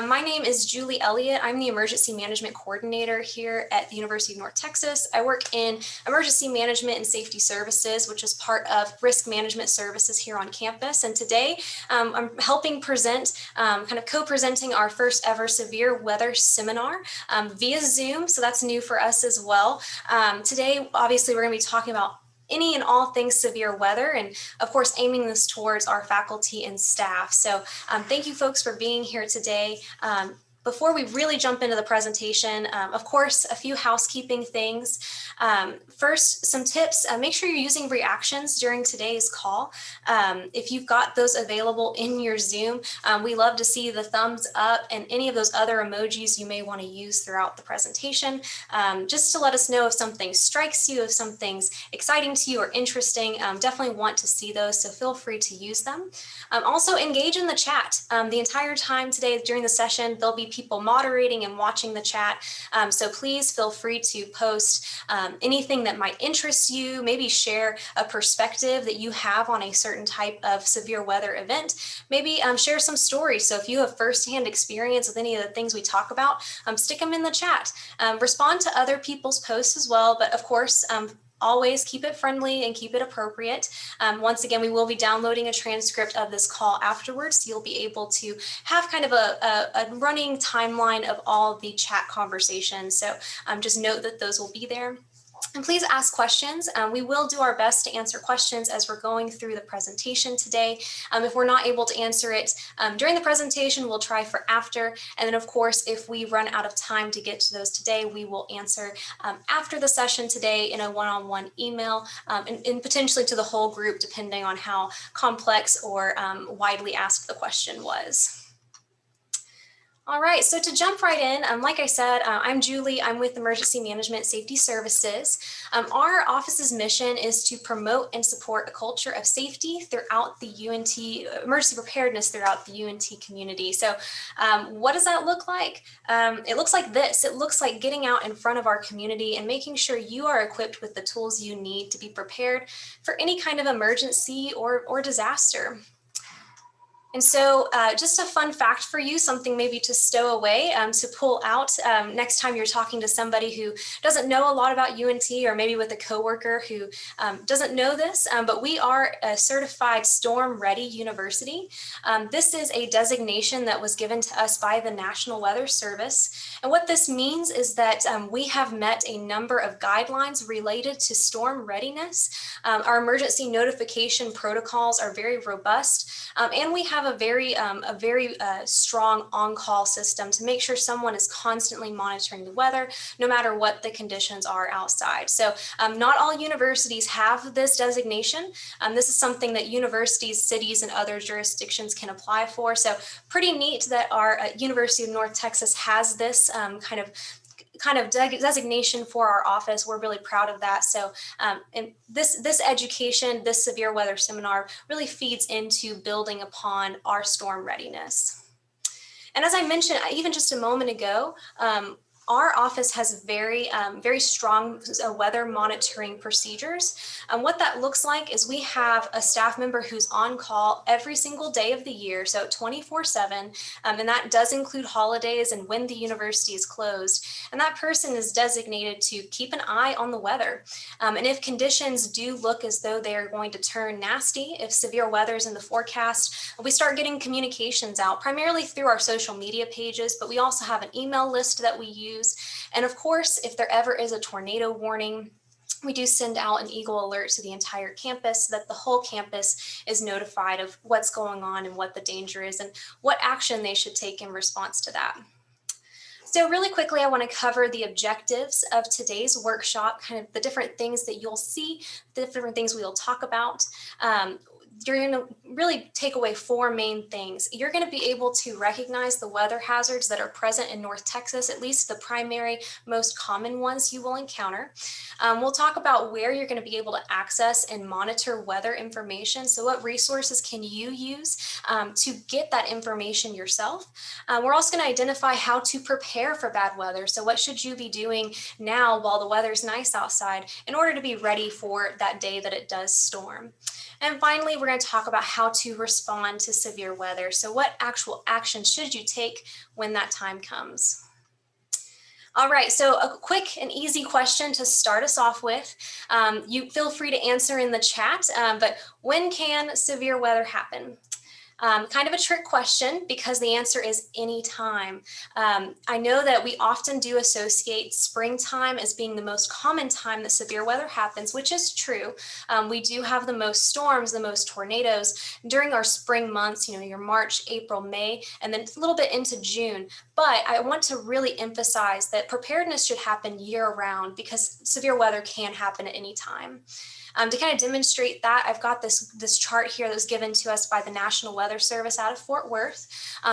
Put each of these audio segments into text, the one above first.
My name is Julie Elliott. I'm the Emergency Management Coordinator here at the University of North Texas. I work in Emergency Management and Safety Services, which is part of Risk Management Services here on campus. And today I'm helping present, kind of co-presenting our first ever severe weather seminar via Zoom. So that's new for us as well. Today, obviously, we're going to be talking about any and all things severe weather, and of course aiming this towards our faculty and staff. So thank you folks for being here today. Before we really jump into the presentation, of course, a few housekeeping things. First, some tips. Make sure you're using reactions during today's call. If you've got those available in your Zoom, we love to see the thumbs up and any of those other emojis you may want to use throughout the presentation, just to let us know if something strikes you, if something's exciting to you or interesting. Definitely want to see those, so feel free to use them. Also, engage in the chat. The entire time today during the session, there'll be people moderating and watching the chat. So please feel free to post anything that might interest you, maybe share a perspective that you have on a certain type of severe weather event, maybe share some stories. So if you have firsthand experience with any of the things we talk about, stick them in the chat. Respond to other people's posts as well, but of course, always keep it friendly and keep it appropriate. Once again, we will be downloading a transcript of this call afterwards, so you'll be able to have kind of a running timeline of all the chat conversations. So just note that those will be there. And please ask questions. We will do our best to answer questions as we're going through the presentation today. If we're not able to answer it during the presentation, we'll try for after. And then of course, if we run out of time to get to those today, we will answer after the session today in a one-on-one email and potentially to the whole group, depending on how complex or widely asked the question was. All right, so to jump right in, like I said, I'm Julie. I'm with Emergency Management Safety Services. Our office's mission is to promote and support a culture of safety throughout the UNT, emergency preparedness throughout the UNT community. So what does that look like? It looks like this. It looks like getting out in front of our community and making sure you are equipped with the tools you need to be prepared for any kind of emergency or disaster. And so just a fun fact for you, something maybe to stow away, to pull out next time you're talking to somebody who doesn't know a lot about UNT, or maybe with a coworker who doesn't know this, but we are a certified storm ready university. This is a designation that was given to us by the National Weather Service. And what this means is that we have met a number of guidelines related to storm readiness. Our emergency notification protocols are very robust, and we have a very strong on-call system to make sure someone is constantly monitoring the weather, no matter what the conditions are outside. So not all universities have this designation. This is something that universities, cities, and other jurisdictions can apply for. So pretty neat that our University of North Texas has this kind of designation for our office. We're really proud of that. So and this education, this severe weather seminar really feeds into building upon our storm readiness. And as I mentioned, even just a moment ago, our office has very strong weather monitoring procedures. What that looks like is we have a staff member who's on call every single day of the year, so 24/7, and that does include holidays and when the university is closed. And that person is designated to keep an eye on the weather. And if conditions do look as though they are going to turn nasty, if severe weather is in the forecast, we start getting communications out, primarily through our social media pages, but we also have an email list that we use. And of course, if there ever is a tornado warning, we do send out an Eagle alert to the entire campus so that the whole campus is notified of what's going on and what the danger is and what action they should take in response to that. So really quickly, I want to cover the objectives of today's workshop, kind of the different things that you'll see, the different things we will talk about. You're going to really take away four main things. You're going to be able to recognize the weather hazards that are present in North Texas, at least the primary, most common ones you will encounter. We'll talk about where you're going to be able to access and monitor weather information. So what resources can you use to get that information yourself? We're also going to identify how to prepare for bad weather. So what should you be doing now while the weather's nice outside in order to be ready for that day that it does storm? And finally, we're going to talk about how to respond to severe weather. So what actual action should you take when that time comes? All right, so a quick and easy question to start us off with. You feel free to answer in the chat, but when can severe weather happen? Kind of a trick question because the answer is anytime. I know that we often do associate springtime as being the most common time that severe weather happens, which is true. We do have the most storms, the most tornadoes during our spring months, your March, April, May, and then a little bit into June. But I want to really emphasize that preparedness should happen year round because severe weather can happen at any time. To kind of demonstrate that, I've got this chart here that was given to us by the National Weather Service out of Fort Worth.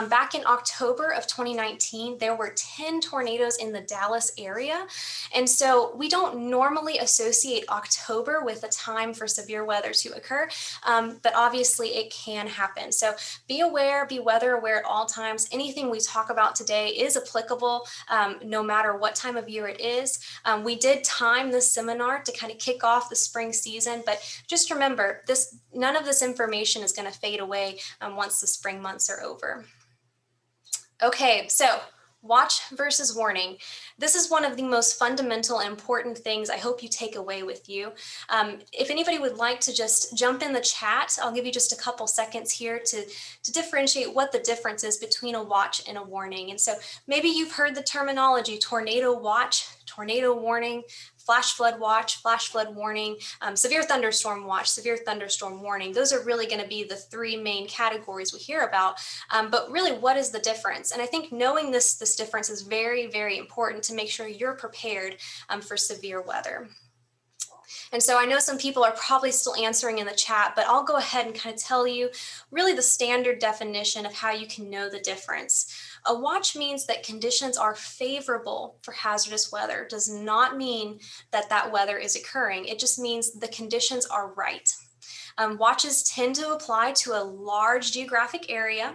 Back in October of 2019, there were 10 tornadoes in the Dallas area. And so we don't normally associate October with a time for severe weather to occur, but obviously it can happen. So be aware, be weather aware at all times. Anything we talk about today is applicable no matter what time of year it is. We did time this seminar to kind of kick off the spring season, but just remember, none of this information is going to fade away once the spring months are over. Okay, so watch versus warning. This is one of the most fundamental and important things I hope you take away with you. If anybody would like to just jump in the chat, I'll give you just a couple seconds here to differentiate what the difference is between a watch and a warning. And so maybe you've heard the terminology tornado watch, tornado warning, flash flood watch, flash flood warning, severe thunderstorm watch, severe thunderstorm warning. Those are really going to be the three main categories we hear about. But really, what is the difference? And I think knowing this difference is very, very important to make sure you're prepared for severe weather. And so I know some people are probably still answering in the chat, but I'll go ahead and kind of tell you really the standard definition of how you can know the difference. A watch means that conditions are favorable for hazardous weather. It does not mean that that weather is occurring. It just means the conditions are right. Watches tend to apply to a large geographic area.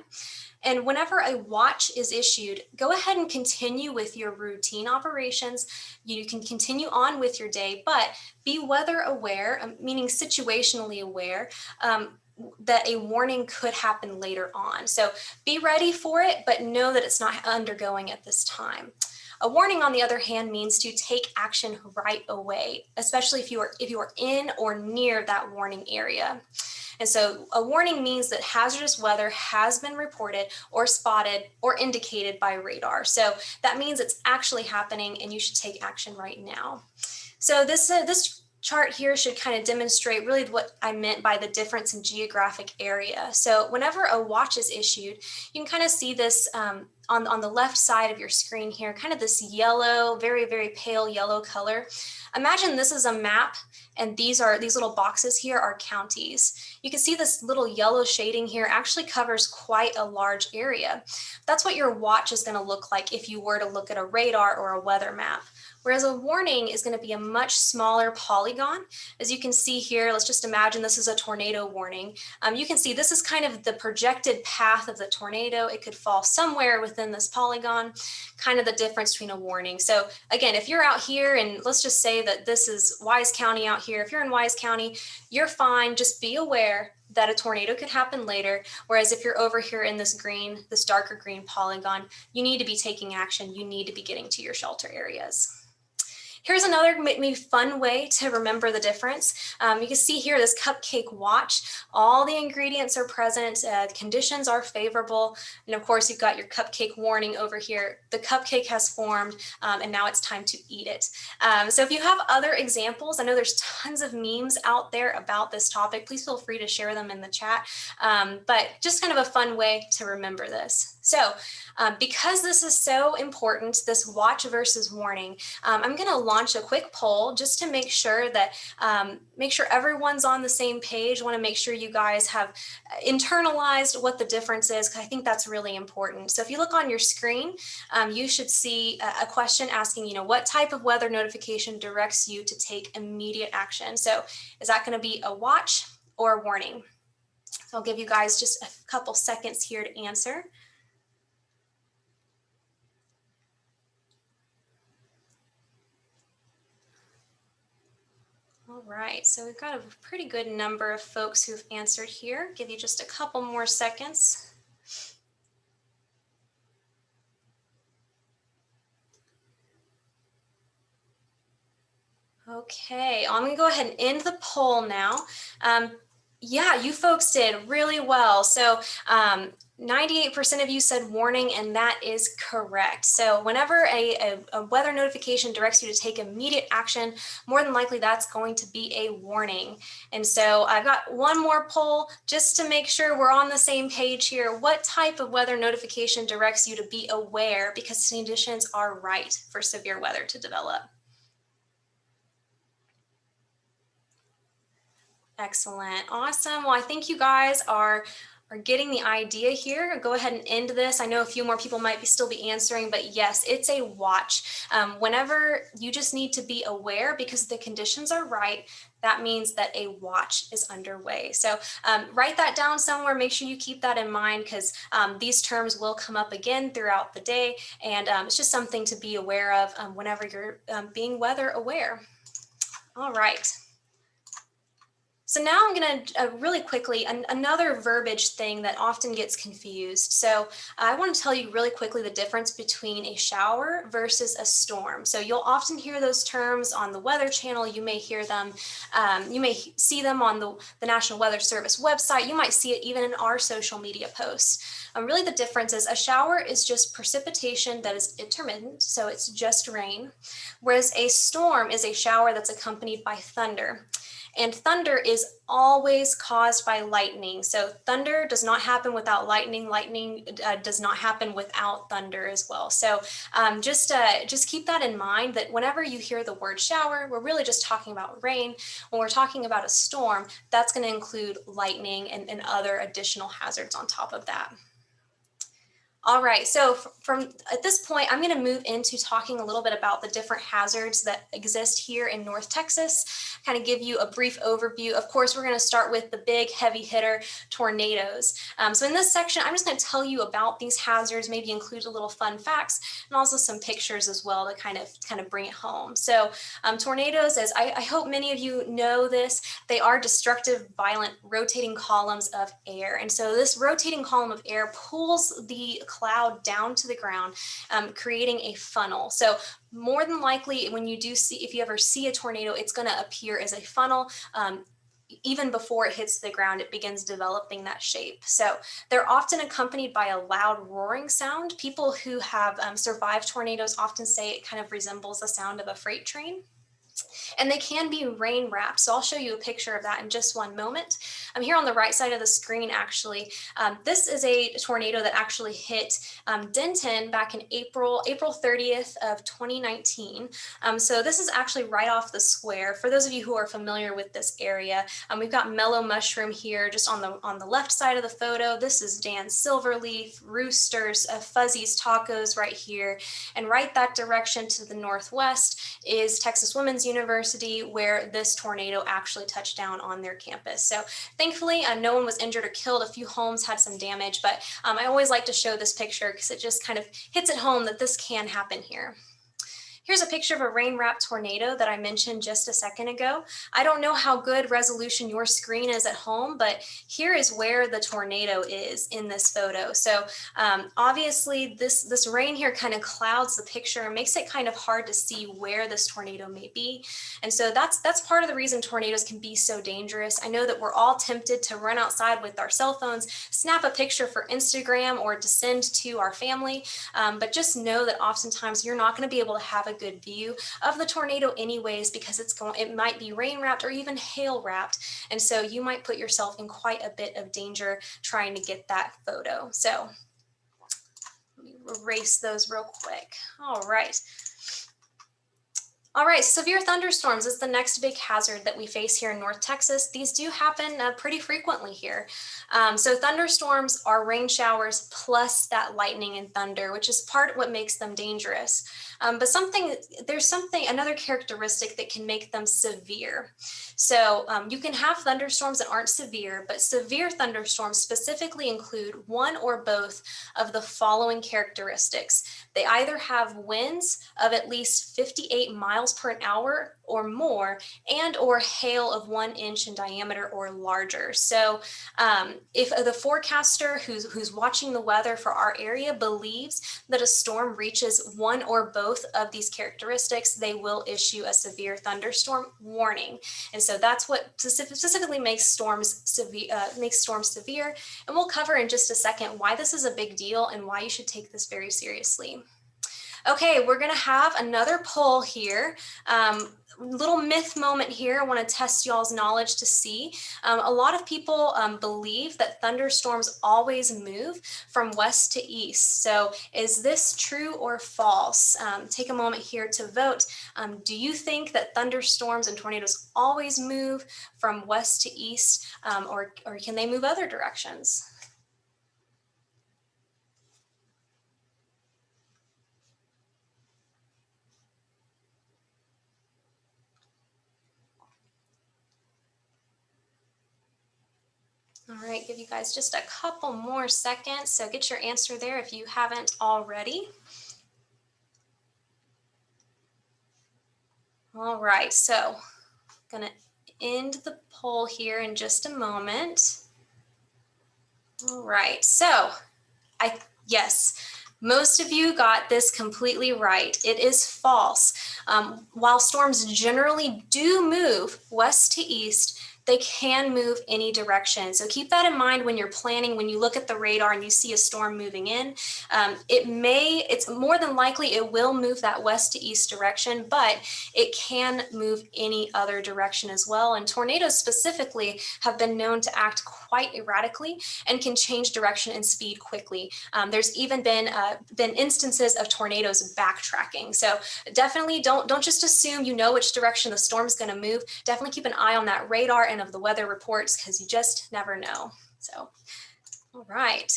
And whenever a watch is issued, go ahead and continue with your routine operations. You can continue on with your day, but be weather aware, meaning situationally aware, that a warning could happen later on. So be ready for it, but know that it's not undergoing at this time. A warning, on the other hand, means to take action right away, especially if you are in or near that warning area. And so a warning means that hazardous weather has been reported or spotted or indicated by radar. So that means it's actually happening and you should take action right now. So this chart here should kind of demonstrate really what I meant by the difference in geographic area. So whenever a watch is issued, you can kind of see this on the left side of your screen here, kind of this yellow, very, very pale yellow color. Imagine this is a map and these little boxes here are counties. You can see this little yellow shading here actually covers quite a large area. That's what your watch is going to look like if you were to look at a radar or a weather map. Whereas a warning is going to be a much smaller polygon. As you can see here, let's just imagine this is a tornado warning. You can see this is kind of the projected path of the tornado. It could fall somewhere within this polygon, kind of the difference between a warning. So again, if you're out here and let's just say that this is Wise County out here, if you're in Wise County, you're fine. Just be aware that a tornado could happen later. Whereas if you're over here in this darker green polygon, you need to be taking action. You need to be getting to your shelter areas. Here's another maybe fun way to remember the difference. You can see here this cupcake watch. All the ingredients are present, conditions are favorable, and of course you've got your cupcake warning over here. The cupcake has formed, and now it's time to eat it. So if you have other examples, I know there's tons of memes out there about this topic. Please feel free to share them in the chat, but just kind of a fun way to remember this. So because this is so important, this watch versus warning, I'm going to launch a quick poll just to make sure that everyone's on the same page. I want to make sure you guys have internalized what the difference is, because I think that's really important. So if you look on your screen, you should see a question asking, what type of weather notification directs you to take immediate action? So is that going to be a watch or a warning? So I'll give you guys just a couple seconds here to answer. All All right, so we've got a pretty good number of folks who've answered here. Give you just a couple more seconds. Okay, I'm gonna go ahead and end the poll now. Yeah, you folks did really well. So 98% of you said warning, and that is correct. So whenever a weather notification directs you to take immediate action, more than likely that's going to be a warning. And so I've got one more poll just to make sure we're on the same page here. What type of weather notification directs you to be aware because conditions are right for severe weather to develop? Excellent. Awesome. Well, I think you guys are getting the idea here. Go ahead and end this. I know a few more people might still be answering, but yes, it's a watch. Whenever you just need to be aware because the conditions are right, that means that a watch is underway. So write that down somewhere. Make sure you keep that in mind because these terms will come up again throughout the day. And it's just something to be aware of whenever you're being weather aware. All right. So now I'm going to really quickly, another verbiage thing that often gets confused. So I want to tell you really quickly the difference between a shower versus a storm. So you'll often hear those terms on the Weather Channel. You may hear them, you may see them on the National Weather Service website. You might see it even in our social media posts. Really the difference is a shower is just precipitation that is intermittent, so it's just rain, whereas a storm is a shower that's accompanied by thunder. And thunder is always caused by lightning. So thunder does not happen without lightning. Lightning does not happen without thunder as well. So just keep that in mind that whenever you hear the word shower, we're really just talking about rain. When we're talking about a storm, that's going to include lightning and other additional hazards on top of that. All right, so from at this point, I'm going to move into talking a little bit about the different hazards that exist here in North Texas, kind of give you a brief overview. Of course, we're going to start with the big heavy hitter tornadoes. So in this section, I'm just going to tell you about these hazards, maybe include a little fun facts and also some pictures as well to kind of bring it home. So tornadoes, as I hope many of you know this, they are destructive, violent, rotating columns of air. And so this rotating column of air pulls the cloud down to the ground, creating a funnel. So more than likely, when you do see, if you ever see a tornado, it's going to appear as a funnel. Even before it hits the ground, it begins developing that shape. So they're often accompanied by a loud roaring sound. People who have survived tornadoes often say it kind of resembles the sound of a freight train. And they can be rain wrapped. So I'll show you a picture of that in just one moment. I'm here on the right side of the screen, actually. This is a tornado that actually hit Denton back in April 30th of 2019. So this is actually right off the square. For those of you who are familiar with this area, we've got Mellow Mushroom here just on the left side of the photo. This is Dan's Silverleaf, Roosters, Fuzzy's Tacos right here. And right that direction to the northwest is Texas Women's University, where this tornado actually touched down on their campus. So thankfully, no one was injured or killed. A few homes had some damage, but I always like to show this picture because it just kind of hits it home that this can happen here. Here's a picture of a rain-wrapped tornado that I mentioned just a second ago. I don't know how good resolution your screen is at home, but here is where the tornado is in this photo. So obviously this rain here kind of clouds the picture and makes it kind of hard to see where this tornado may be. And so that's part of the reason tornadoes can be so dangerous. I know that we're all tempted to run outside with our cell phones, snap a picture for Instagram or to send to our family, but just know that oftentimes you're not going to be able to have a good view of the tornado anyways, because it might be rain wrapped or even hail wrapped, and so you might put yourself in quite a bit of danger trying to get that photo. So let me erase those real quick. All right, severe thunderstorms is the next big hazard that we face here in North Texas. These do happen pretty frequently here. So thunderstorms are rain showers plus that lightning and thunder, which is part of what makes them dangerous. But there's another characteristic that can make them severe. So you can have thunderstorms that aren't severe, but severe thunderstorms specifically include one or both of the following characteristics. They either have winds of at least 58 miles miles per hour or more, and or hail of 1 inch in diameter or larger. So if the forecaster who's watching the weather for our area believes that a storm reaches one or both of these characteristics, they will issue a severe thunderstorm warning. And so that's what specifically makes storms severe. And we'll cover in just a second why this is a big deal and why you should take this very seriously. Okay, we're going to have another poll here. Little myth moment here. I want to test y'all's knowledge to see. A lot of people believe that thunderstorms always move from west to east. So is this true or false? Take a moment here to vote. Do you think that thunderstorms and tornadoes always move from west to east, or can they move other directions? All right, give you guys just a couple more seconds. So get your answer there if you haven't already. All right, so I'm gonna end the poll here in just a moment. All right, so yes, most of you got this completely right. It is false. While storms generally do move west to east, they can move any direction. So keep that in mind when you're planning, when you look at the radar and you see a storm moving in. It's more than likely it will move that west to east direction, but it can move any other direction as well. And tornadoes specifically have been known to act quite erratically and can change direction and speed quickly. There's even been instances of tornadoes backtracking. So definitely don't just assume you know which direction the storm's going to move. Definitely keep an eye on that radar and of the weather reports, because you just never know. So, all right.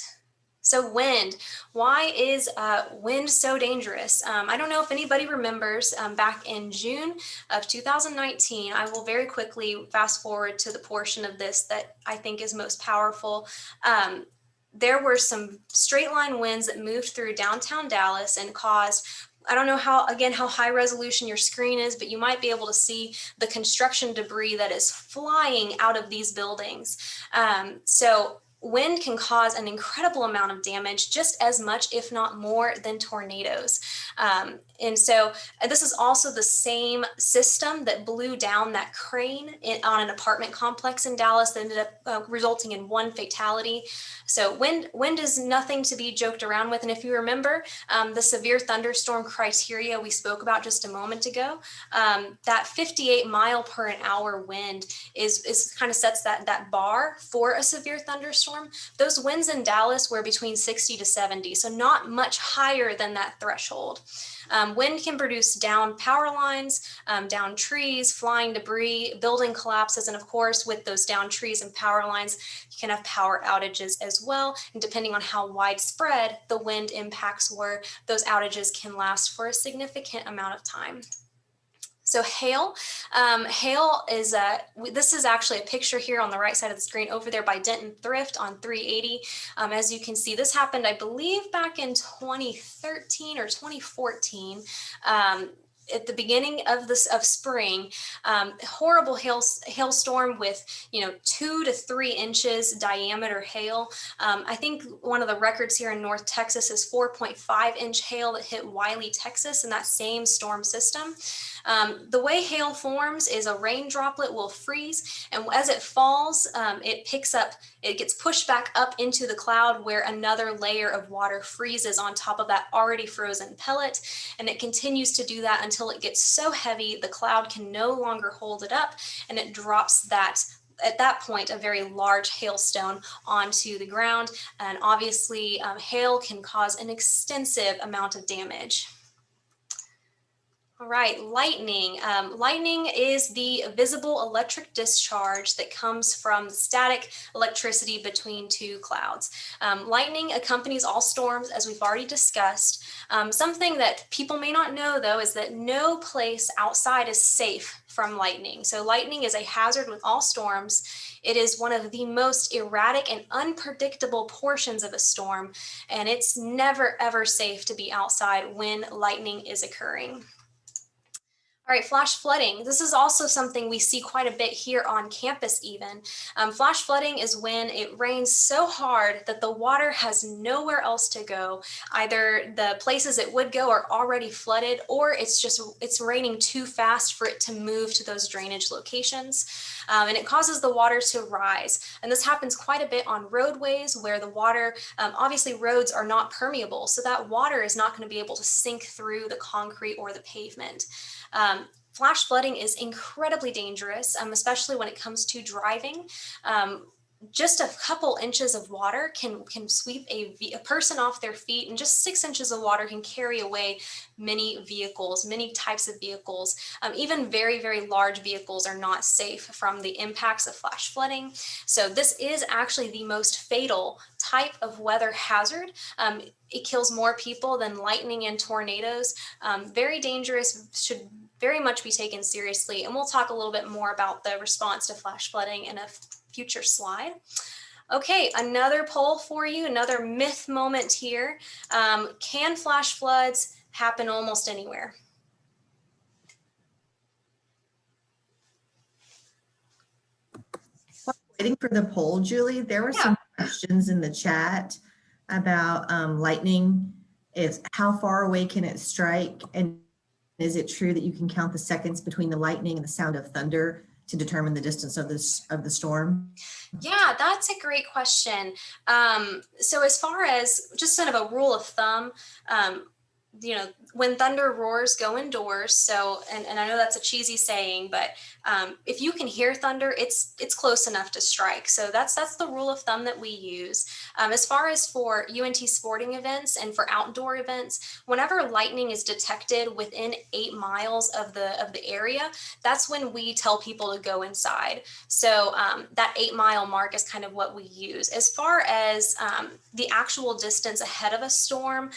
So wind, why is wind so dangerous? I don't know if anybody remembers back in June of 2019, I will very quickly fast forward to the portion of this that I think is most powerful. There were some straight line winds that moved through downtown Dallas and caused, I don't know how high resolution your screen is, but you might be able to see the construction debris that is flying out of these buildings. So wind can cause an incredible amount of damage, just as much, if not more, than tornadoes. And so this is also the same system that blew down that crane on an apartment complex in Dallas that ended up resulting in 1 fatality. So wind is nothing to be joked around with. And if you remember the severe thunderstorm criteria we spoke about just a moment ago, that 58 mile per an hour wind is kind of sets that bar for a severe thunderstorm. Those winds in Dallas were between 60 to 70, so not much higher than that threshold. Wind can produce down power lines, down trees, flying debris, building collapses, and of course, with those down trees and power lines, you can have power outages as well. And depending on how widespread the wind impacts were, those outages can last for a significant amount of time. So hail is, this is actually a picture here on the right side of the screen over there by Denton Thrift on 380. As you can see, this happened, I believe, back in 2013 or 2014. At the beginning of spring, horrible hailstorm with 2 to 3 inches diameter hail. I think one of the records here in North Texas is 4.5 inch hail that hit Wiley, Texas, in that same storm system. The way hail forms is a rain droplet will freeze, and as it falls, it gets pushed back up into the cloud where another layer of water freezes on top of that already frozen pellet, and it continues to do that until it gets so heavy the cloud can no longer hold it up, and it drops that, at that point, a very large hailstone onto the ground. And obviously hail can cause an extensive amount of damage. All right, lightning. Lightning is the visible electric discharge that comes from static electricity between 2 clouds. Lightning accompanies all storms, as we've already discussed. Something that people may not know, though, is that no place outside is safe from lightning. So lightning is a hazard with all storms. It is one of the most erratic and unpredictable portions of a storm, and it's never, ever safe to be outside when lightning is occurring. All right, flash flooding. This is also something we see quite a bit here on campus even. Flash flooding is when it rains so hard that the water has nowhere else to go. Either the places it would go are already flooded, or it's raining too fast for it to move to those drainage locations. And it causes the water to rise. And this happens quite a bit on roadways where the water, obviously roads are not permeable, so that water is not going to be able to sink through the concrete or the pavement. Flash flooding is incredibly dangerous, especially when it comes to driving. Just a couple inches of water can sweep a person off their feet, and just 6 inches of water can carry away many vehicles, many types of vehicles. Even very, very large vehicles are not safe from the impacts of flash flooding. So this is actually the most fatal type of weather hazard. It kills more people than lightning and tornadoes. Very dangerous, should very much be taken seriously. And we'll talk a little bit more about the response to flash flooding in a future slide. Okay, another poll for you, another myth moment here. Can flash floods happen almost anywhere? Waiting for the poll, Julie, there were some questions in the chat about lightning. How far away can it strike? And is it true that you can count the seconds between the lightning and the sound of thunder to determine the distance of the storm? Yeah, that's a great question. So as far as just kind of a rule of thumb, when thunder roars, go indoors. So, and I know that's a cheesy saying, but if you can hear thunder, it's close enough to strike. So that's the rule of thumb that we use. As far as for UNT sporting events and for outdoor events, whenever lightning is detected within 8 miles of the area, that's when we tell people to go inside. So that 8-mile mark is kind of what we use. As far as the actual distance ahead of a storm,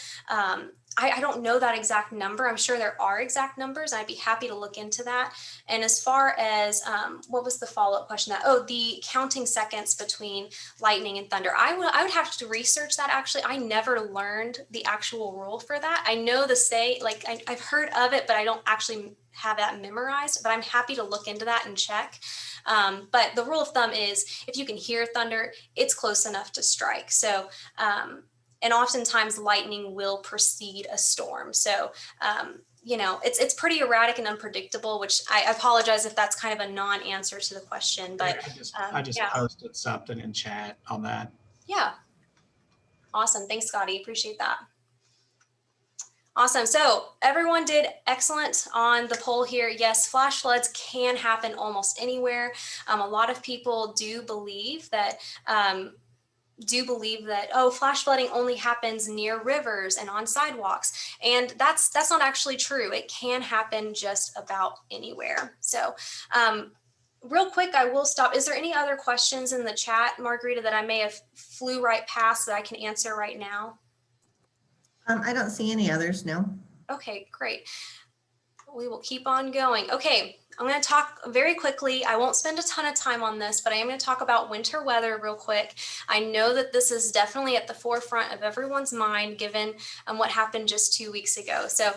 I don't know that exact number. I'm sure there are exact numbers. I'd be happy to look into that. And as far as what was the follow-up question? The counting seconds between lightning and thunder. I would have to research that. Actually, I never learned the actual rule for that. I know I've heard of it, but I don't actually have that memorized. But I'm happy to look into that and check. But the rule of thumb is if you can hear thunder, it's close enough to strike. So and oftentimes lightning will precede a storm. So, it's pretty erratic and unpredictable, which I apologize if that's kind of a non-answer to the question, but I just posted something in chat on that. Yeah. Awesome. Thanks, Scotty. Appreciate that. Awesome. So everyone did excellent on the poll here. Yes, flash floods can happen almost anywhere. A lot of people do believe that flash flooding only happens near rivers and on sidewalks, and that's not actually true. It can happen just about anywhere. So real quick, I will stop. Is there any other questions in the chat, Margarita, that I may have flew right past that I can answer right now? I don't see any others, no. Okay, great. We will keep on going. Okay, I'm going to talk very quickly. I won't spend a ton of time on this, but I am going to talk about winter weather real quick. I know that this is definitely at the forefront of everyone's mind given what happened just 2 weeks ago. So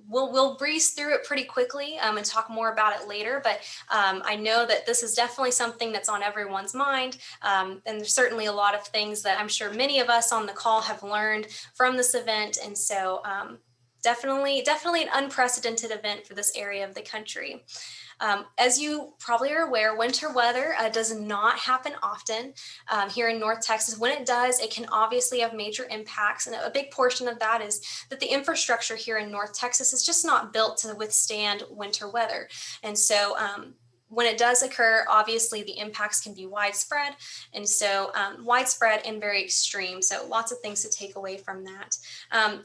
we'll breeze through it pretty quickly and talk more about it later. But I know that this is definitely something that's on everyone's mind. And there's certainly a lot of things that I'm sure many of us on the call have learned from this event. And so definitely an unprecedented event for this area of the country. As you probably are aware, winter weather does not happen often here in North Texas. When it does, it can obviously have major impacts. And a big portion of that is that the infrastructure here in North Texas is just not built to withstand winter weather. And so when it does occur, obviously the impacts can be widespread, and so widespread and very extreme. So lots of things to take away from that.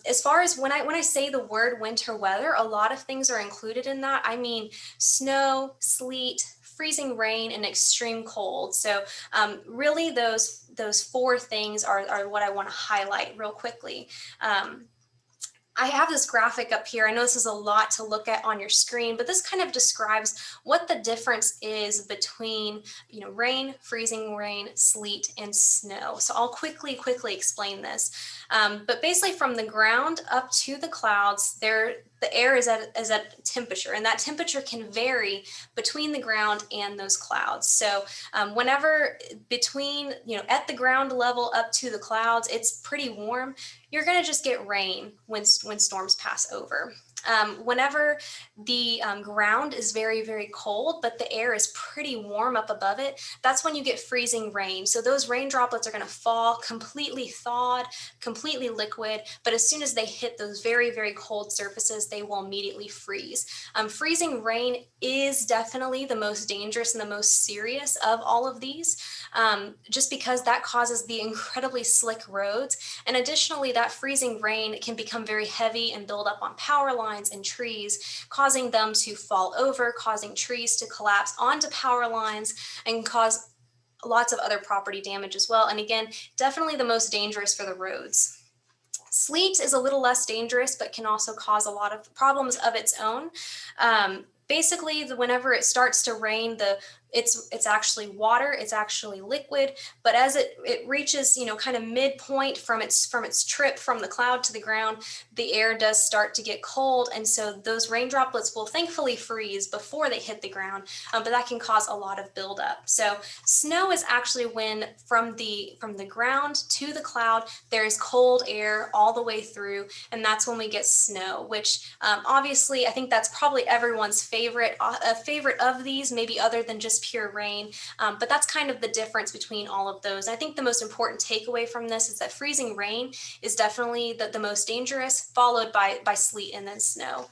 As far as when I say the word winter weather, a lot of things are included in that. I mean snow, sleet, freezing rain, and extreme cold. So really those 4 things are what I want to highlight real quickly. I have this graphic up here. I know this is a lot to look at on your screen, but this kind of describes what the difference is between, rain, freezing rain, sleet, and snow. So I'll quickly explain this. But basically from the ground up to the clouds, the air is at temperature, and that temperature can vary between the ground and those clouds. So whenever between, at the ground level up to the clouds, it's pretty warm, you're going to just get rain when storms pass over. Whenever the ground is very, very cold, but the air is pretty warm up above it, that's when you get freezing rain. So those rain droplets are going to fall completely thawed, completely liquid, but as soon as they hit those very, very cold surfaces, they will immediately freeze. Freezing rain is definitely the most dangerous and the most serious of all of these, just because that causes the incredibly slick roads. And additionally, that freezing rain can become very heavy and build up on power lines and trees, causing them to fall over, causing trees to collapse onto power lines, and cause lots of other property damage as well. And again, definitely the most dangerous for the roads. Sleet is a little less dangerous, but can also cause a lot of problems of its own. Basically, whenever it starts to rain, it's actually water, it's actually liquid, but as it reaches, kind of midpoint from its trip from the cloud to the ground, the air does start to get cold, and so those rain droplets will thankfully freeze before they hit the ground, but that can cause a lot of buildup. So snow is actually when from the ground to the cloud, there is cold air all the way through, and that's when we get snow, which obviously I think that's probably everyone's favorite of these, maybe other than just pure rain, but that's kind of the difference between all of those. I think the most important takeaway from this is that freezing rain is definitely the most dangerous, followed by sleet and then snow.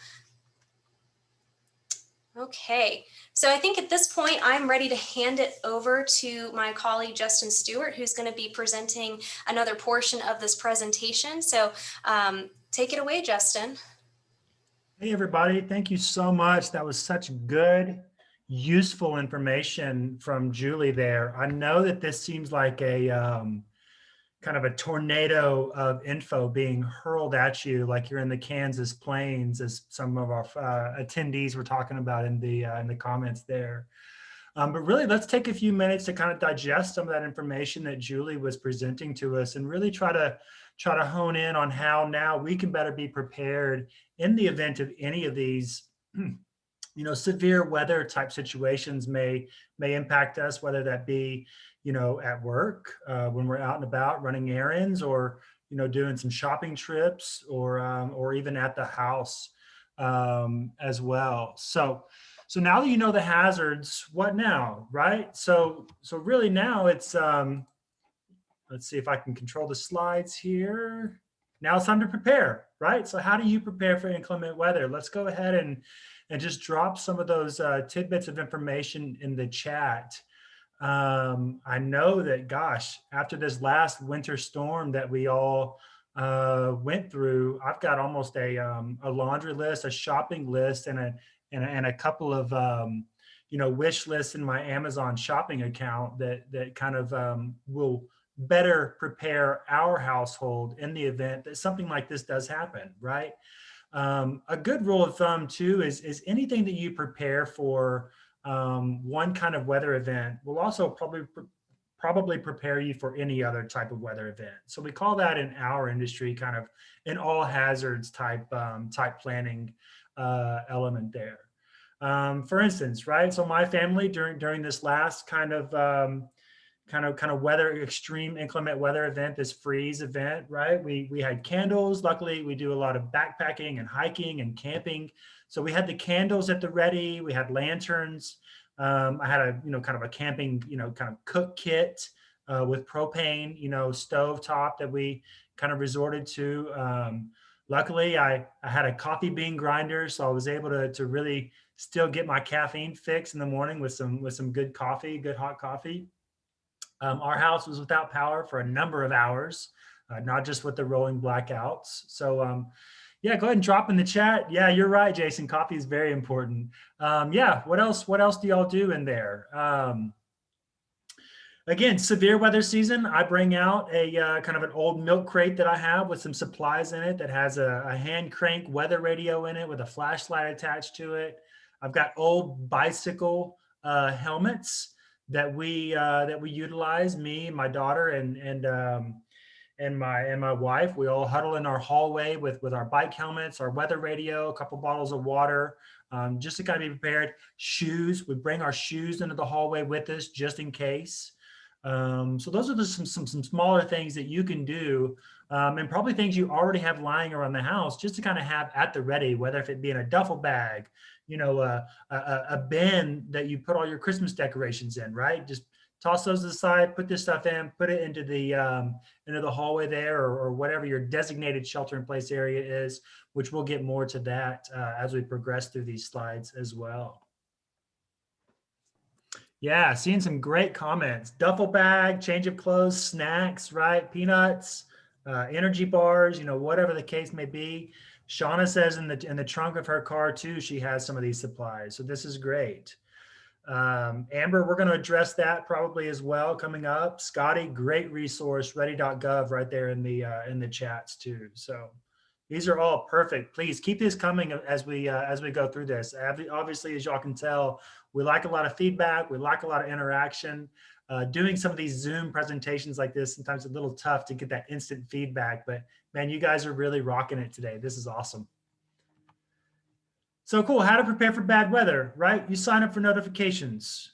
Okay, so I think at this point I'm ready to hand it over to my colleague Justin Stewart, who's going to be presenting another portion of this presentation. So take it away, Justin. Hey everybody, thank you so much. That was such good, useful information from Julie there. I know that this seems like a kind of a tornado of info being hurled at you like you're in the Kansas plains, as some of our attendees were talking about in the comments there. But really, let's take a few minutes to kind of digest some of that information that Julie was presenting to us and really try to hone in on how now we can better be prepared in the event of any of these severe weather type situations may impact us, whether that be, at work, when we're out and about running errands, or, doing some shopping trips, or even at the house as well. So now that you know the hazards, what now, right? So really now it's, let's see if I can control the slides here. Now it's time to prepare, right? So how do you prepare for inclement weather? Let's go ahead and just drop some of those tidbits of information in the chat. I know that, gosh, after this last winter storm that we all went through, I've got almost a laundry list, a shopping list, and a couple of wish lists in my Amazon shopping account that kind of will better prepare our household in the event that something like this does happen, right? A good rule of thumb too is anything that you prepare for one kind of weather event will also probably prepare you for any other type of weather event. So we call that in our industry kind of an all hazards type planning element there. For instance, right? So my family during this last kind of weather, extreme inclement weather event, this freeze event, right? We had candles. Luckily, we do a lot of backpacking and hiking and camping. So we had the candles at the ready. We had lanterns. I had a, kind of a camping, kind of cook kit with propane, stove top that we kind of resorted to. Luckily, I had a coffee bean grinder, so I was able to really still get my caffeine fix in the morning with some good coffee, good hot coffee. Our house was without power for a number of hours, not just with the rolling blackouts. So yeah, go ahead and drop in the chat. Yeah, you're right, Jason. Coffee is very important. Yeah, what else do y'all do in there? Again, severe weather season, I bring out a kind of an old milk crate that I have with some supplies in it that has a hand crank weather radio in it with a flashlight attached to it. I've got old bicycle helmets that we utilize, me, my daughter, and and my wife. We all huddle in our hallway with our bike helmets, our weather radio, a couple bottles of water, just to kind of be prepared. Shoes, we bring our shoes into the hallway with us just in case. So those are just some smaller things that you can do, and probably things you already have lying around the house just to kind of have at the ready, whether if it be in a duffel bag, a bin that you put all your Christmas decorations in, right? Just toss those aside, put this stuff in, put it into the hallway there, or whatever your designated shelter in place area is, which we'll get more to that as we progress through these slides as well. Yeah, seeing some great comments. Duffel bag, change of clothes, snacks, right? Peanuts, energy bars, whatever the case may be. Shauna says in the trunk of her car too, she has some of these supplies. So this is great. Amber, we're going to address that probably as well coming up. Scotty, great resource, ready.gov right there in the chats too. So these are all perfect. Please keep this coming as we go through this. Obviously, as y'all can tell, we like a lot of feedback. We like a lot of interaction. Doing some of these Zoom presentations like this, sometimes a little tough to get that instant feedback, but man, you guys are really rocking it today. This is awesome. So cool, how to prepare for bad weather, right? You sign up for notifications.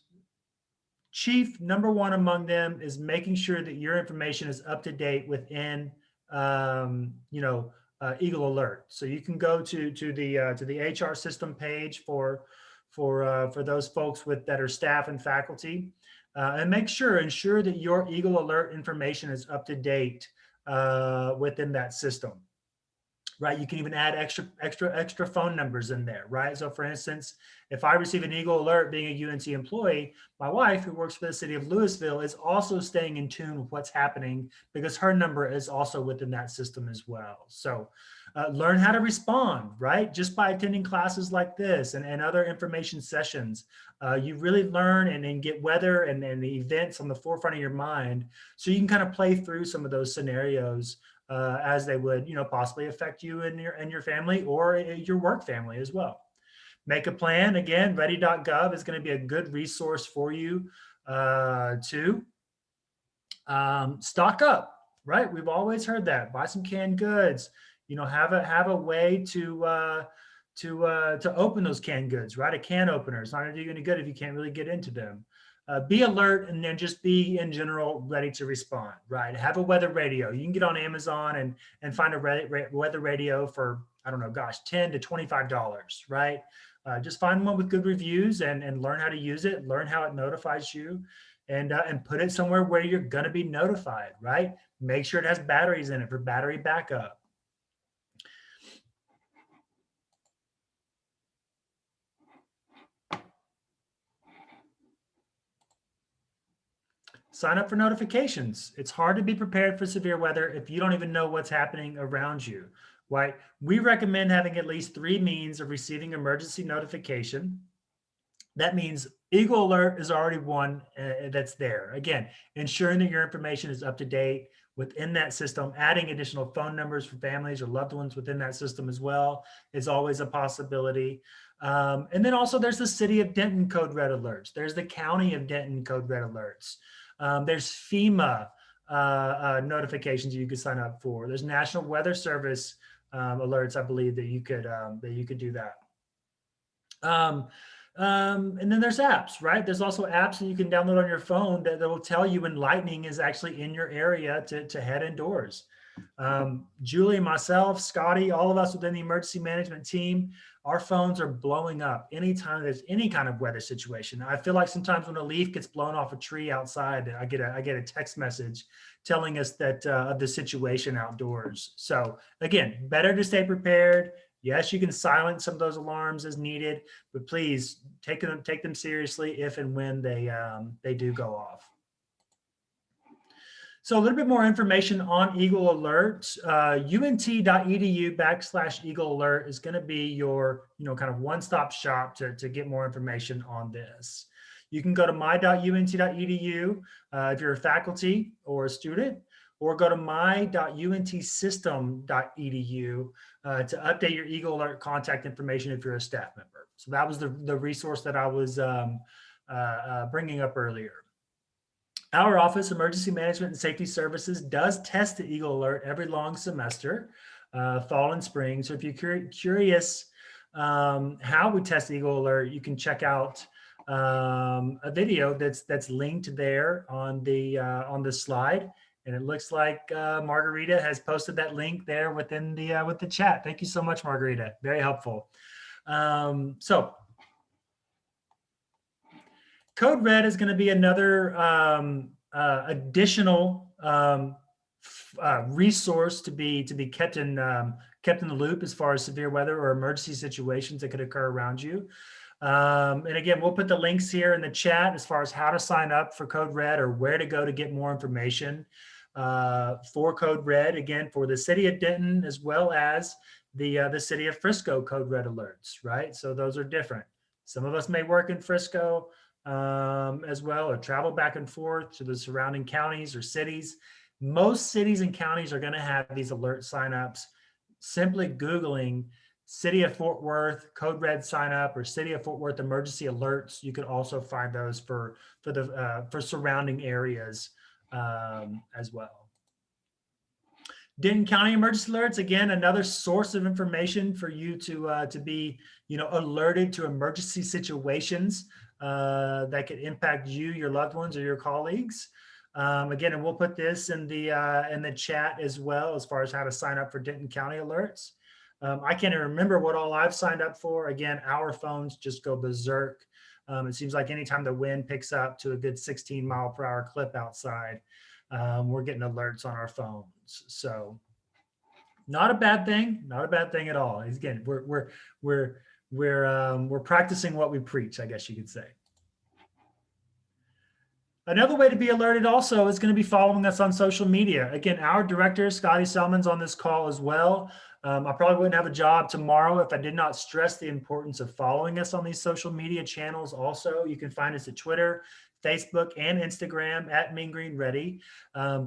Chief, number one among them is making sure that your information is up to date within, Eagle Alert. So you can go to the HR system page for those folks that are staff and faculty, and ensure that your Eagle Alert information is up to date within that system. Right, you can even add extra phone numbers in there, right? So for instance, if I receive an Eagle Alert being a UNT employee, my wife, who works for the city of Louisville, is also staying in tune with what's happening because her number is also within that system as well. So learn how to respond, right? Just by attending classes like this and other information sessions, you really learn and get weather and the events on the forefront of your mind, so you can kind of play through some of those scenarios as they would, possibly affect you and your family or your work family as well. Make a plan. Again, ready.gov is going to be a good resource for you to stock up, right? We've always heard that. Buy some canned goods. Have a way to open those canned goods, right? A can opener. It's not going to do you any good if you can't really get into them. Be alert, and then just be in general ready to respond, right? Have a weather radio. You can get on Amazon and find a weather radio for, I don't know, gosh, $10 to $25, right? Just find one with good reviews and learn how to use it, learn how it notifies you, and put it somewhere where you're going to be notified, right? Make sure it has batteries in it for battery backup. Sign up for notifications. It's hard to be prepared for severe weather if you don't even know what's happening around you, right? We recommend having at least 3 means of receiving emergency notification. That means Eagle Alert is already one that's there. Again, ensuring that your information is up to date within that system. Adding additional phone numbers for families or loved ones within that system as well is always a possibility. And then also there's the City of Denton Code Red Alerts. There's the County of Denton Code Red Alerts. There's FEMA notifications you could sign up for. There's National Weather Service alerts, I believe, that you could do that. And then there's apps, right? There's also apps that you can download on your phone that will tell you when lightning is actually in your area to head indoors. Julie, myself, Scotty, all of us within the emergency management team, our phones are blowing up anytime there's any kind of weather situation. I feel like sometimes when a leaf gets blown off a tree outside, I get a text message telling us that of the situation outdoors. So again, better to stay prepared. Yes, you can silence some of those alarms as needed, but please take them seriously if and when they do go off. So a little bit more information on Eagle Alert. unt.edu/Eagle Alert is going to be your kind of one-stop shop to get more information on this. You can go to my.unt.edu if you're a faculty or a student, or go to my.untsystem.edu to update your Eagle Alert contact information if you're a staff member. So that was the resource that I was bringing up earlier. Our office, Emergency Management and Safety Services, does test the Eagle Alert every long semester, fall and spring. So if you're curious how we test Eagle Alert, you can check out a video that's linked there on the slide. And it looks like Margarita has posted that link there within the with the chat. Thank you so much, Margarita. Very helpful. So Code Red is going to be another additional resource to be kept in the loop as far as severe weather or emergency situations that could occur around you. And again, we'll put the links here in the chat as far as how to sign up for Code Red or where to go to get more information for Code Red, again, for the city of Denton, as well as the city of Frisco Code Red alerts, right? So those are different. Some of us may work in Frisco as well, or travel back and forth to the surrounding counties or cities. Most cities and counties are going to have these alert signups. Simply Googling City of Fort Worth Code Red sign up or City of Fort Worth emergency alerts. You could also find those for surrounding areas as well. Denton County emergency alerts, again, another source of information for you to be alerted to emergency situations that could impact you, your loved ones, or your colleagues. Again, and we'll put this in the chat as well as far as how to sign up for Denton County alerts. I can't even remember what all I've signed up for. Again, our phones just go berserk. It seems like anytime the wind picks up to a good 16-mile-per-hour clip outside, we're getting alerts on our phones. So not a bad thing, not a bad thing at all. Again, we're practicing what we preach, I guess you could say. Another way to be alerted also is going to be following us on social media. Again, our director, Scotty Selman's on this call as well. I probably wouldn't have a job tomorrow if I did not stress the importance of following us on these social media channels. Also, you can find us at Twitter, Facebook, and Instagram at Mean Green Ready.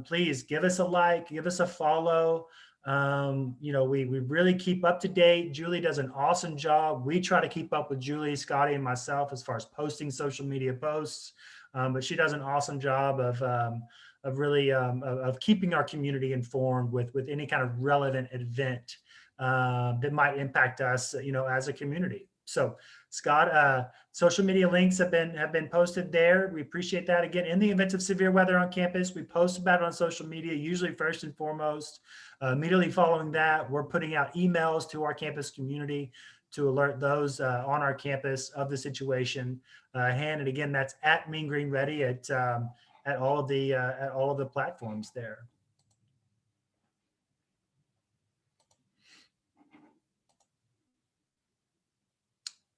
Please give us a like, give us a follow. We really keep up to date. Julie does an awesome job. We try to keep up with Julie, Scotty, and myself as far as posting social media posts. But she does an awesome job of really keeping our community informed with any kind of relevant event that might impact us, as a community. So, Scott, social media links have been posted there. We appreciate that. Again, in the event of severe weather on campus, we post about it on social media, usually first and foremost. Immediately following that, we're putting out emails to our campus community to alert those on our campus of the situation. And again, that's at Mean Green Ready at all of the platforms there.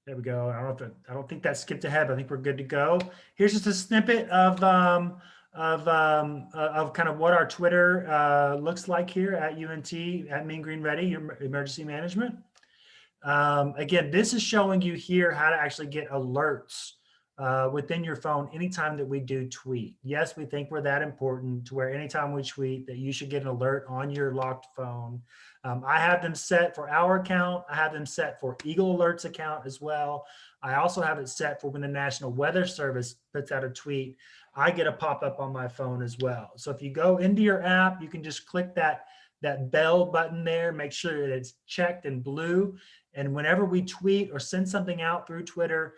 There we go. I don't think that skipped ahead. I think we're good to go. Here's just a snippet of kind of what our Twitter looks like here at UNT at Mean Green Ready, your emergency management. Again, this is showing you here how to actually get alerts within your phone anytime that we do tweet. Yes, we think we're that important to where anytime we tweet that you should get an alert on your locked phone. I have them set for our account. I have them set for Eagle Alerts account as well. I also have it set for when the National Weather Service puts out a tweet, I get a pop-up on my phone as well. So if you go into your app, you can just click that bell button there, make sure that it's checked in blue. And whenever we tweet or send something out through Twitter,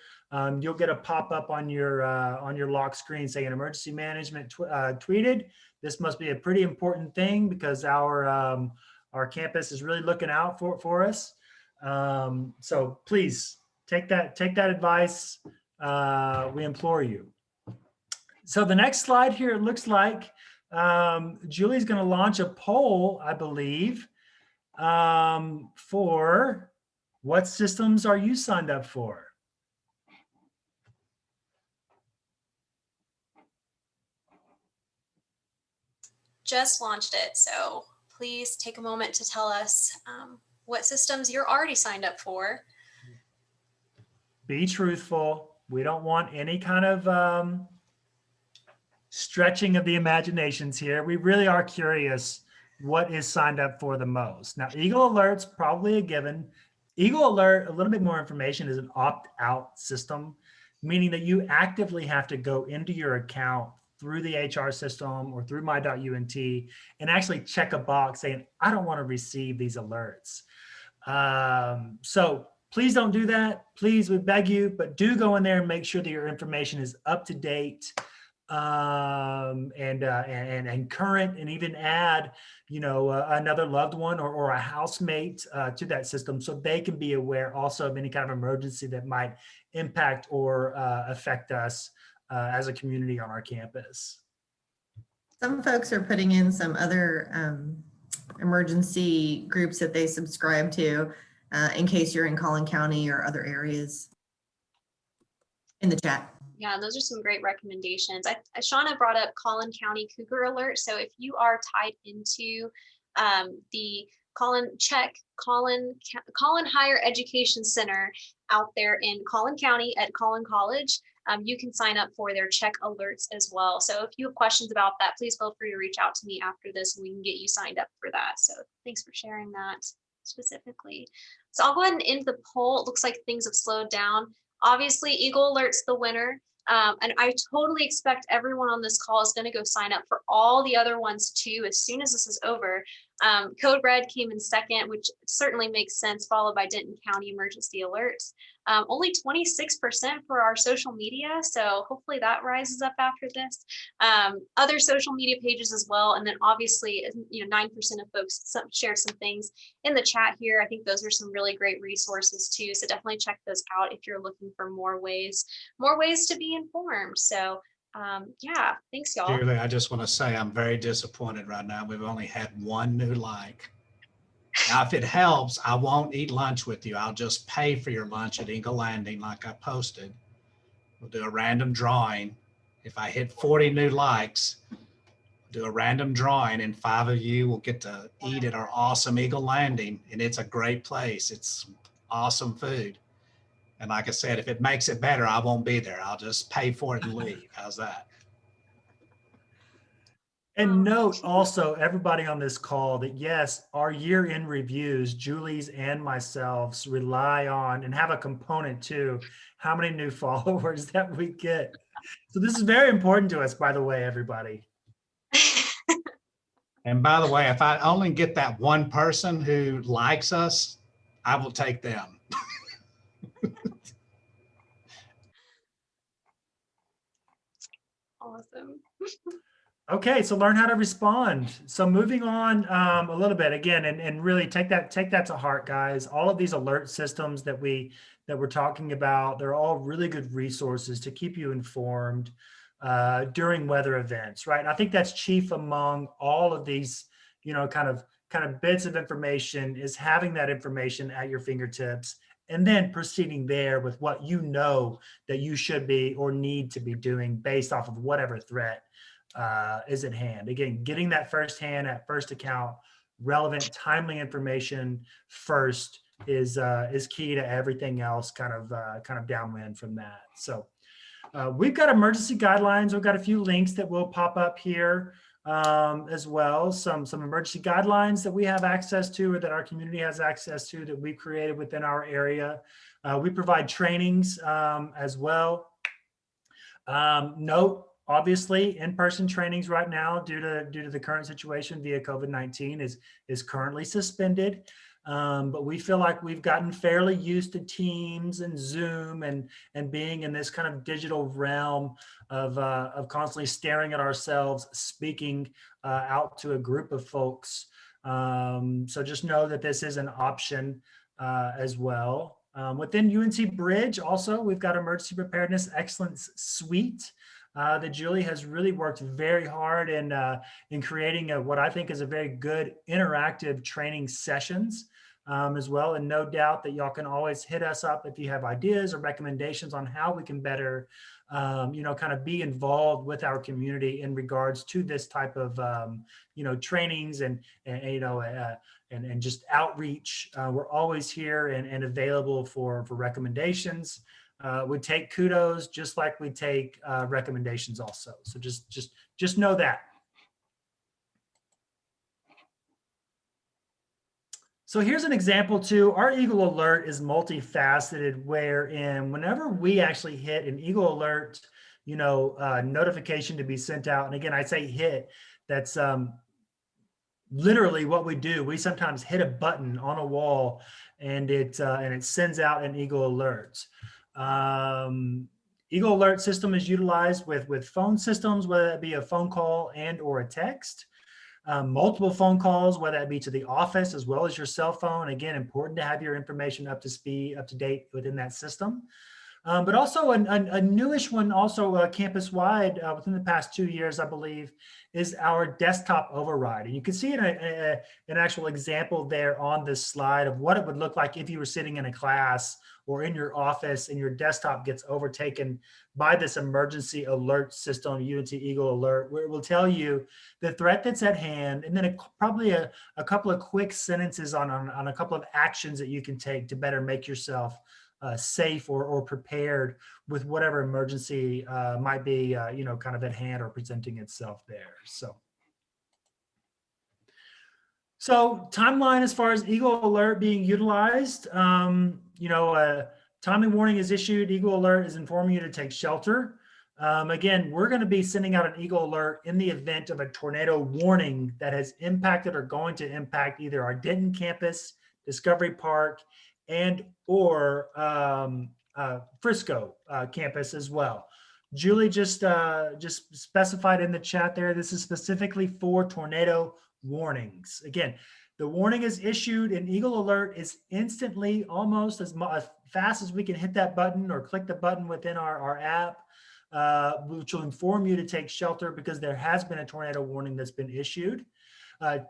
you'll get a pop-up on your lock screen saying emergency management tweeted. This must be a pretty important thing because our campus is really looking out for us. So please take that advice. We implore you. So the next slide here, it looks like Julie's going to launch a poll, I believe, for what systems are you signed up for? Just launched it, so please take a moment to tell us what systems you're already signed up for. Be truthful. We don't want any kind of stretching of the imaginations here. We really are curious what is signed up for the most. Now, Eagle Alert's probably a given. Eagle Alert, a little bit more information, is an opt-out system, meaning that you actively have to go into your account through the HR system or through my.unt and actually check a box saying, I don't want to receive these alerts. So please don't do that. Please, we beg you, but do go in there and make sure that your information is up to date and current, and even add, another loved one or a housemate to that system so they can be aware also of any kind of emergency that might impact or affect us as a community on our campus. Some folks are putting in some other emergency groups that they subscribe to in case you're in Collin County or other areas in the chat. Yeah, those are some great recommendations. Shauna brought up Collin County Cougar Alert. So if you are tied into the Collin Higher Education Center out there in Collin County at Collin College, you can sign up for their check alerts as well. So if you have questions about that, please feel free to reach out to me after this and we can get you signed up for that. So thanks for sharing that specifically. So I'll go ahead and end the poll. It looks like things have slowed down. Obviously, Eagle Alert's the winner. And I totally expect everyone on this call is going to go sign up for all the other ones too as soon as this is over. Code Red came in second, which certainly makes sense, followed by Denton County Emergency Alerts. Only 26% for our social media, so hopefully that rises up after this. Other social media pages as well, and then obviously, 9% of folks shared some things in the chat here. I think those are some really great resources too, so definitely check those out if you're looking for more ways to be informed. So yeah, thanks y'all. Julie, I just want to say I'm very disappointed right now. We've only had one new like. Now, if it helps, I won't eat lunch with you. I'll just pay for your lunch at Eagle Landing like I posted. We'll do a random drawing. If I hit 40 new likes, we'll do a random drawing and 5 of you will get to eat at our awesome Eagle Landing. And it's a great place. It's awesome food. And like I said, if it makes it better, I won't be there. I'll just pay for it and leave. How's that? And note also, everybody on this call, that yes, our year-end reviews, Julie's and myself's, rely on and have a component to how many new followers that we get. So this is very important to us, by the way, everybody. And by the way, if I only get that one person who likes us, I will take them. Awesome. Okay, so learn how to respond. So moving on a little bit again, and really take that to heart, guys. All of these alert systems that we're talking about, they're all really good resources to keep you informed during weather events, right? And I think that's chief among all of these, kind of bits of information, is having that information at your fingertips, and then proceeding there with what you know that you should be or need to be doing based off of whatever threat is at hand. Again, getting that firsthand, at first account, relevant, timely information first is key to everything else kind of downwind from that. So we've got emergency guidelines. We've got a few links that will pop up here as well. Some emergency guidelines that we have access to, or that our community has access to, that we've created within our area. We provide trainings as well. Note, obviously, in-person trainings right now, due to the current situation via COVID-19, is currently suspended. But we feel like we've gotten fairly used to Teams and Zoom and being in this kind of digital realm of constantly staring at ourselves, speaking out to a group of folks. So just know that this is an option as well. Within UNC Bridge, also, we've got Emergency Preparedness Excellence Suite. That Julie has really worked very hard in creating what I think is a very good interactive training sessions as well. And no doubt that y'all can always hit us up if you have ideas or recommendations on how we can better, kind of be involved with our community in regards to this type of, trainings and just outreach. We're always here and available for recommendations. We take kudos just like we take recommendations also. So just know that. So here's an example too. Our Eagle Alert is multifaceted, wherein whenever we actually hit an Eagle Alert notification to be sent out. And again, I say hit, that's literally what we do. We sometimes hit a button on a wall and it sends out an Eagle Alert. Eagle Alert system is utilized with phone systems, whether that be a phone call and or a text. Multiple phone calls, whether that be to the office as well as your cell phone. Again, important to have your information up to date within that system. But also a newish one, also campus-wide within the past 2 years, I believe, is our desktop override. And you can see an actual example there on this slide of what it would look like if you were sitting in a class or in your office and your desktop gets overtaken by this emergency alert system, Unity Eagle Alert, where it will tell you the threat that's at hand, and then probably a couple of quick sentences on a couple of actions that you can take to better make yourself safe or prepared with whatever emergency might be, kind of at hand or presenting itself there. So timeline as far as Eagle Alert being utilized, timely warning is issued. Eagle Alert is informing you to take shelter. Again, we're going to be sending out an Eagle Alert in the event of a tornado warning that has impacted or going to impact either our Denton campus, Discovery Park, and or Frisco campus as well. Julie just specified in the chat there, this is specifically for tornado warnings. Again, the warning is issued and Eagle Alert is instantly, almost as fast as we can hit that button or click the button within our app, which will inform you to take shelter because there has been a tornado warning that's been issued.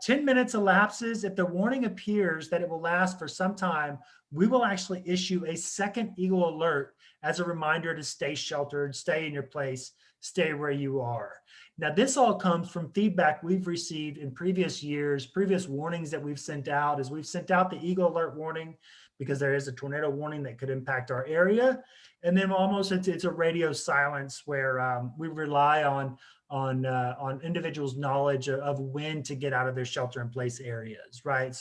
10 minutes elapses. If the warning appears that it will last for some time, we will actually issue a second Eagle Alert as a reminder to stay sheltered, stay in your place, stay where you are. Now, this all comes from feedback we've received in previous years, previous warnings that we've sent out. As we've sent out the Eagle Alert warning because there is a tornado warning that could impact our area. And then almost it's a radio silence where we rely on individuals' knowledge of when to get out of their shelter in place areas, right?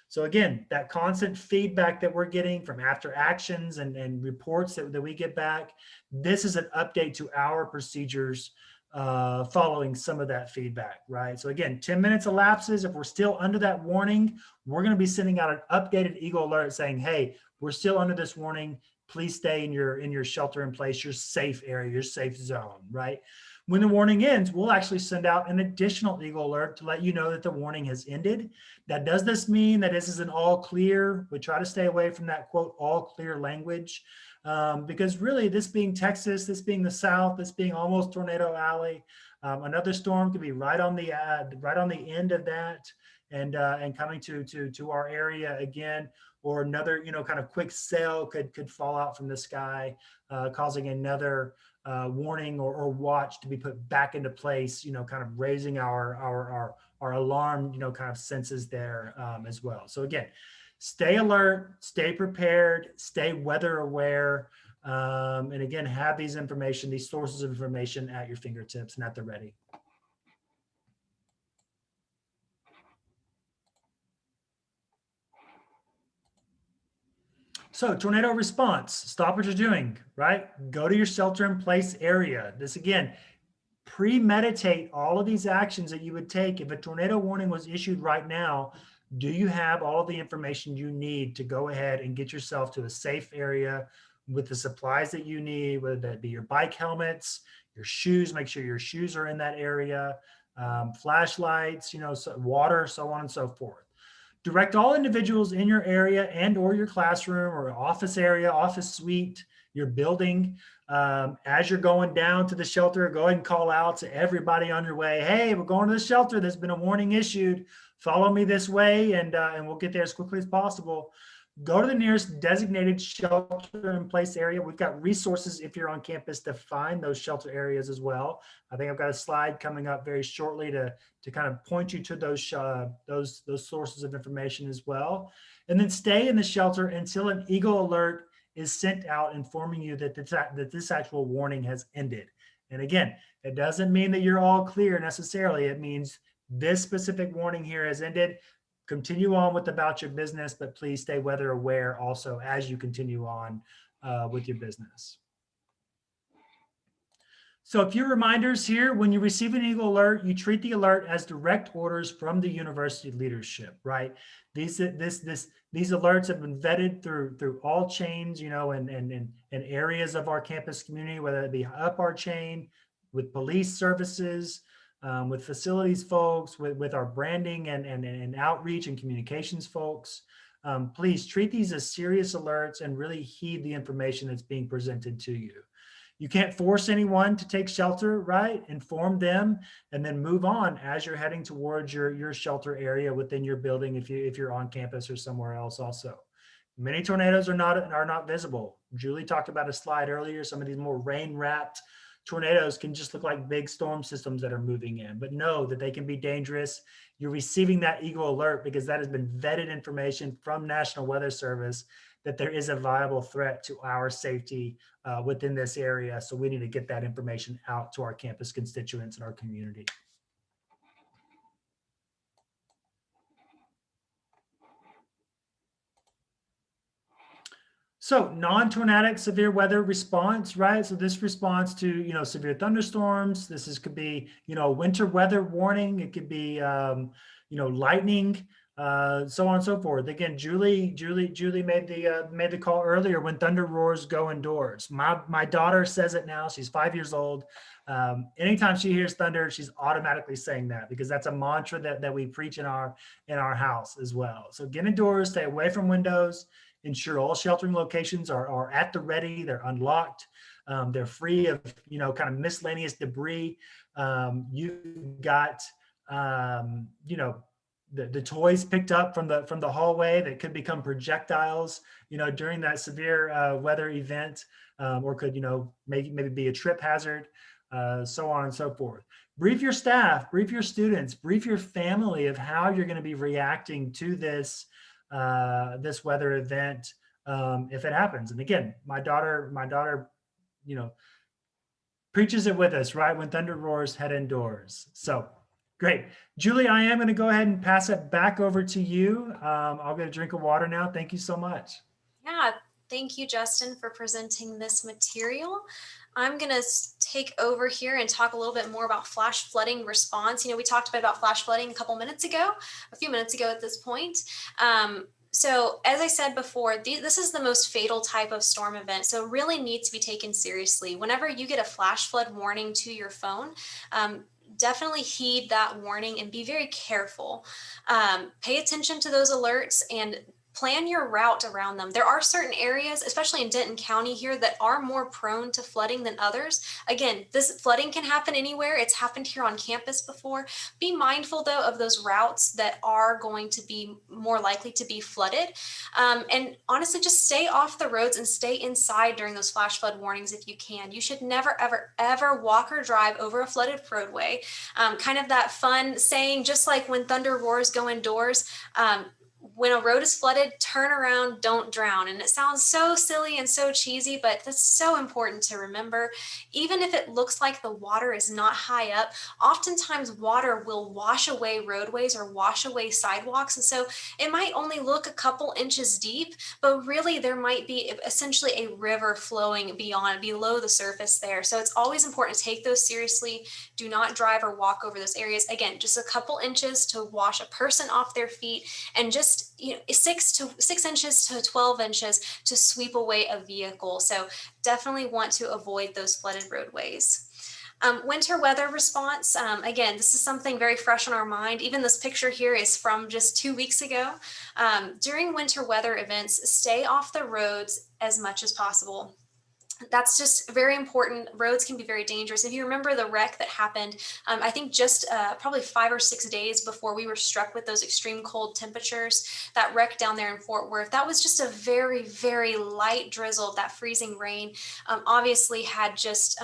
So again, that constant feedback that we're getting from after actions and reports that we get back, this is an update to our procedures following some of that feedback, right? So again, 10 minutes elapses. If we're still under that warning, we're going to be sending out an updated Eagle Alert saying, hey, we're still under this warning. Please stay in your shelter in place, your safe area, your safe zone, right? When the warning ends, we'll actually send out an additional Eagle Alert to let you know that the warning has ended. Now, does this mean that this is an all clear? We try to stay away from that quote, all clear language, because really this being Texas, this being the South, this being almost Tornado Alley, another storm could be right on the end of that and coming to our area again, or another, kind of quick sail could fall out from the sky, causing another warning or watch to be put back into place, kind of raising our alarm, kind of senses there as well. So again, stay alert, stay prepared, stay weather aware, and again, have these sources of information at your fingertips and at the ready. So tornado response, stop what you're doing, right? Go to your shelter in place area. This again, premeditate all of these actions that you would take. If a tornado warning was issued right now, do you have all of the information you need to go ahead and get yourself to a safe area with the supplies that you need, whether that be your bike helmets, your shoes, make sure your shoes are in that area, flashlights, water, so on and so forth. Direct all individuals in your area and or your classroom or office area, office suite, your building. As you're going down to the shelter, go ahead and call out to everybody on your way. Hey, we're going to the shelter. There's been a warning issued. Follow me this way and we'll get there as quickly as possible. Go to the nearest designated shelter in place area. We've got resources if you're on campus to find those shelter areas as well. I think I've got a slide coming up very shortly to kind of point you to those sources of information as well. And then stay in the shelter until an Eagle Alert is sent out informing you that this actual warning has ended. And again, it doesn't mean that you're all clear necessarily. It means this specific warning here has ended. Continue on about your business, but please stay weather aware also as you continue on with your business. So a few reminders here: when you receive an Eagle alert, you treat the alert as direct orders from the university leadership, right? These alerts have been vetted through all chains, you know, and areas of our campus community, whether it be up our chain, with police services, with facilities folks, with our branding and outreach and communications folks. Please treat these as serious alerts and really heed the information that's being presented to you. You can't force anyone to take shelter, right? Inform them and then move on as you're heading towards your shelter area within your building if you're on campus or somewhere else also. Many tornadoes are not visible. Julie talked about a slide earlier. Some of these more rain-wrapped tornadoes can just look like big storm systems that are moving in, but know that they can be dangerous. You're receiving that Eagle alert because that has been vetted information from National Weather Service that there is a viable threat to our safety within this area. So we need to get that information out to our campus constituents and our community. So non-tornadic severe weather response, right? So this responds to, you know, severe thunderstorms. Could be, you know, winter weather warning. It could be, you know, lightning, so on and so forth. Again, Julie made the call earlier. When thunder roars, go indoors. My daughter says it now. She's 5 years old. Anytime she hears thunder, she's automatically saying that because that's a mantra that we preach in our house as well. So get indoors, stay away from windows. Ensure all sheltering locations are at the ready. They're unlocked. They're free of, you know, kind of miscellaneous debris. You've got, you know, the toys picked up from the hallway that could become projectiles, you know, during that severe weather event, or could, you know, maybe be a trip hazard, so on and so forth. Brief your staff, brief your students, brief your family of how you're going to be reacting to this weather event if it happens. And again, my daughter, you know, preaches it with us, right? When thunder roars, head indoors. So great. Julie, I am going to go ahead and pass it back over to you. I'll get a drink of water now. Thank you so much. Yeah, thank you, Justin, for presenting this material. I'm going to take over here and talk a little bit more about flash flooding response. You know, we talked about flash flooding a few minutes ago at this point. So as I said before, this is the most fatal type of storm event, so it really needs to be taken seriously. Whenever you get a flash flood warning to your phone, definitely heed that warning and be very careful. Pay attention to those alerts and plan your route around them. There are certain areas, especially in Denton County here, that are more prone to flooding than others. Again, this flooding can happen anywhere. It's happened here on campus before. Be mindful though of those routes that are going to be more likely to be flooded. And honestly, just stay off the roads and stay inside during those flash flood warnings if you can. You should never, ever, ever walk or drive over a flooded roadway. Kind of that fun saying, just like when thunder roars, go indoors. When a road is flooded, turn around, don't drown. And it sounds so silly and so cheesy, but that's so important to remember. Even if it looks like the water is not high up, oftentimes water will wash away roadways or wash away sidewalks. And so it might only look a couple inches deep, but really there might be essentially a river flowing below the surface there. So it's always important to take those seriously. Do not drive or walk over those areas. Again, just a couple inches to wash a person off their feet, and just 6 inches to 12 inches to sweep away a vehicle. So definitely want to avoid those flooded roadways. Winter weather response. Again, this is something very fresh on our mind. Even this picture here is from just 2 weeks ago. During winter weather events, stay off the roads as much as possible. That's just very important. Roads can be very dangerous. If you remember the wreck that happened, I think just probably 5 or 6 days before we were struck with those extreme cold temperatures, that wreck down there in Fort Worth, that was just a very, very light drizzle. That freezing rain obviously had just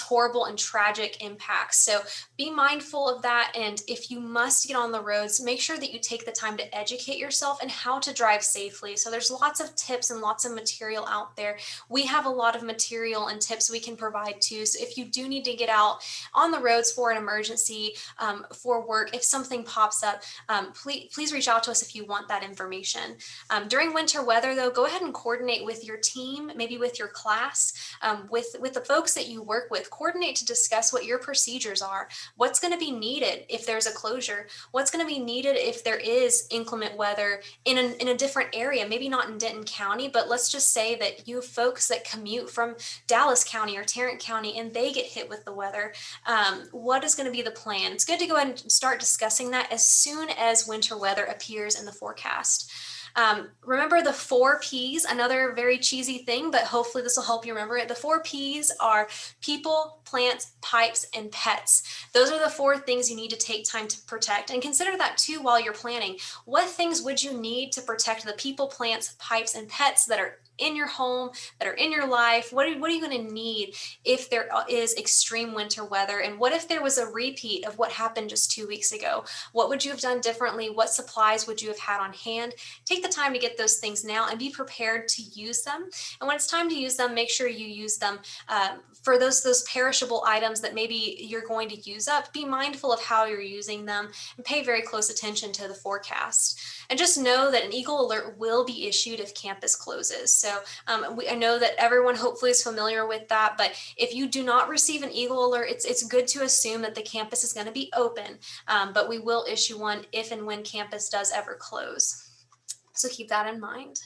horrible and tragic impacts. So be mindful of that. And if you must get on the roads, make sure that you take the time to educate yourself and how to drive safely. So there's lots of tips and lots of material out there. We have a lot of material and tips we can provide too. So if you do need to get out on the roads for an emergency, for work, if something pops up, please reach out to us if you want that information. During winter weather though, go ahead and coordinate with your team, maybe with your class, with the folks that you work with. Coordinate to discuss what your procedures are, what's going to be needed if there's a closure, what's going to be needed if there is inclement weather in a different area, maybe not in Denton County, but let's just say that you folks that commute from Dallas County or Tarrant County and they get hit with the weather. What is going to be the plan? It's good to go ahead and start discussing that as soon as winter weather appears in the forecast. Remember the 4 Ps, another very cheesy thing, but hopefully this will help you remember it. The 4 Ps are people, plants, pipes, and pets. Those are the 4 things you need to take time to protect. And consider that too while you're planning. What things would you need to protect the people, plants, pipes, and pets that are in your home, that are in your life? What are you going to need if there is extreme winter weather? And what if there was a repeat of what happened just 2 weeks ago? What would you have done differently? What supplies would you have had on hand? Take the time to get those things now and be prepared to use them. And when it's time to use them, make sure you use them for those perishable items that maybe you're going to use up. Be mindful of how you're using them and pay very close attention to the forecast. And just know that an Eagle Alert will be issued if campus closes. So I know that everyone hopefully is familiar with that, but if you do not receive an Eagle Alert, it's good to assume that the campus is going to be open, but we will issue one if and when campus does ever close. So keep that in mind.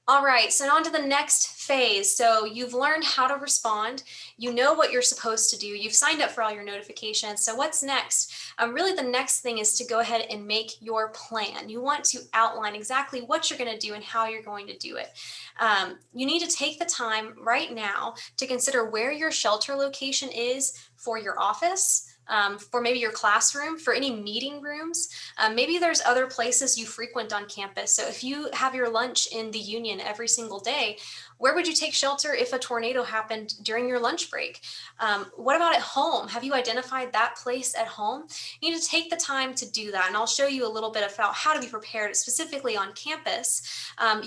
All right, so on to the next phase. So you've learned how to respond. You know what you're supposed to do. You've signed up for all your notifications. So what's next? Really the next thing is to go ahead and make your plan. You want to outline exactly what you're going to do and how you're going to do it. You need to take the time right now to consider where your shelter location is for your office, for maybe your classroom, for any meeting rooms. Maybe there's other places you frequent on campus. So if you have your lunch in the Union every single day, where would you take shelter if a tornado happened during your lunch break? What about at home? Have you identified that place at home? You need to take the time to do that. And I'll show you a little bit about how to be prepared specifically on campus.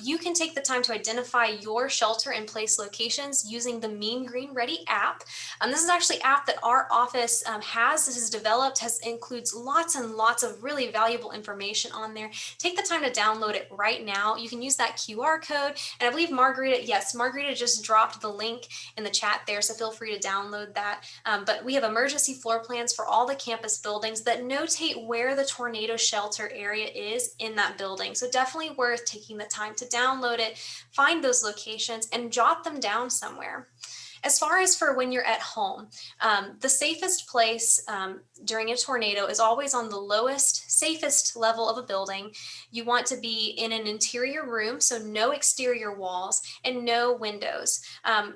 You can take the time to identify your shelter in place locations using the Mean Green Ready app. This is actually an app that our office has developed, includes lots and lots of really valuable information on there. Take the time to download it right now. You can use that QR code. And I believe Margarita just dropped the link in the chat there, so feel free to download that. But we have emergency floor plans for all the campus buildings that notate where the tornado shelter area is in that building. So definitely worth taking the time to download it, find those locations, and jot them down somewhere. As far as for when you're at home, the safest place during a tornado is always on the lowest, safest level of a building. You want to be in an interior room, so no exterior walls and no windows.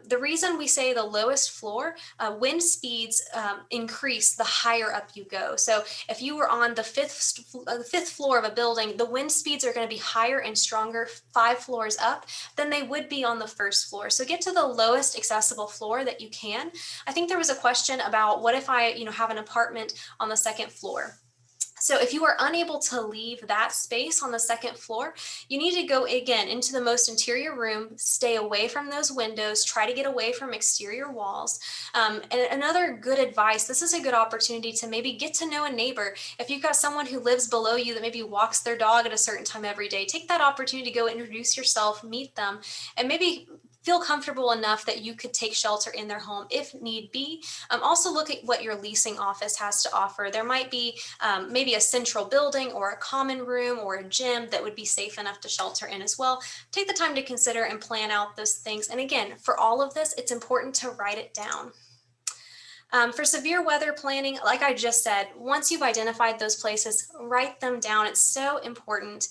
The reason we say the lowest floor, wind speeds increase the higher up you go. So if you were on the fifth floor of a building, the wind speeds are going to be higher and stronger 5 floors up than they would be on the first floor. So get to the lowest accessible floor that you can. I think there was a question about what if I, have an apartment on the 2nd floor. So if you are unable to leave that space on the 2nd floor, you need to go again into the most interior room, stay away from those windows, try to get away from exterior walls. And another good advice, this is a good opportunity to maybe get to know a neighbor. If you've got someone who lives below you that maybe walks their dog at a certain time every day, take that opportunity to go introduce yourself, meet them, and maybe feel comfortable enough that you could take shelter in their home if need be. Also look at what your leasing office has to offer. There might be maybe a central building or a common room or a gym that would be safe enough to shelter in as well. Take the time to consider and plan out those things. And again, for all of this, it's important to write it down. For severe weather planning, like I just said, once you've identified those places, write them down. It's so important.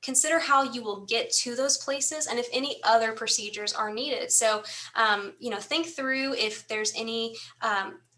Consider how you will get to those places and if any other procedures are needed. So, think through if there's any,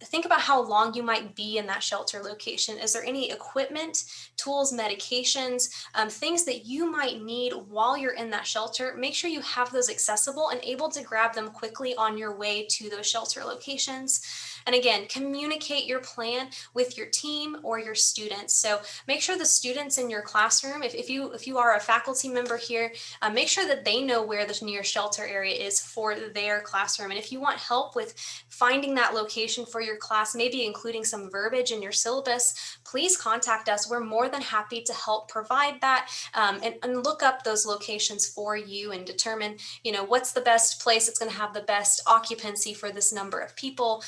think about how long you might be in that shelter location. Is there any equipment, tools, medications, things that you might need while you're in that shelter? Make sure you have those accessible and able to grab them quickly on your way to those shelter locations. And again, communicate your plan with your team or your students. So make sure the students in your classroom, if you are a faculty member here, make sure that they know where the nearest shelter area is for their classroom. And if you want help with finding that location for your class, maybe including some verbiage in your syllabus, please contact us. We're more than happy to help provide that and look up those locations for you and determine, what's the best place that's going to have the best occupancy for this number of people.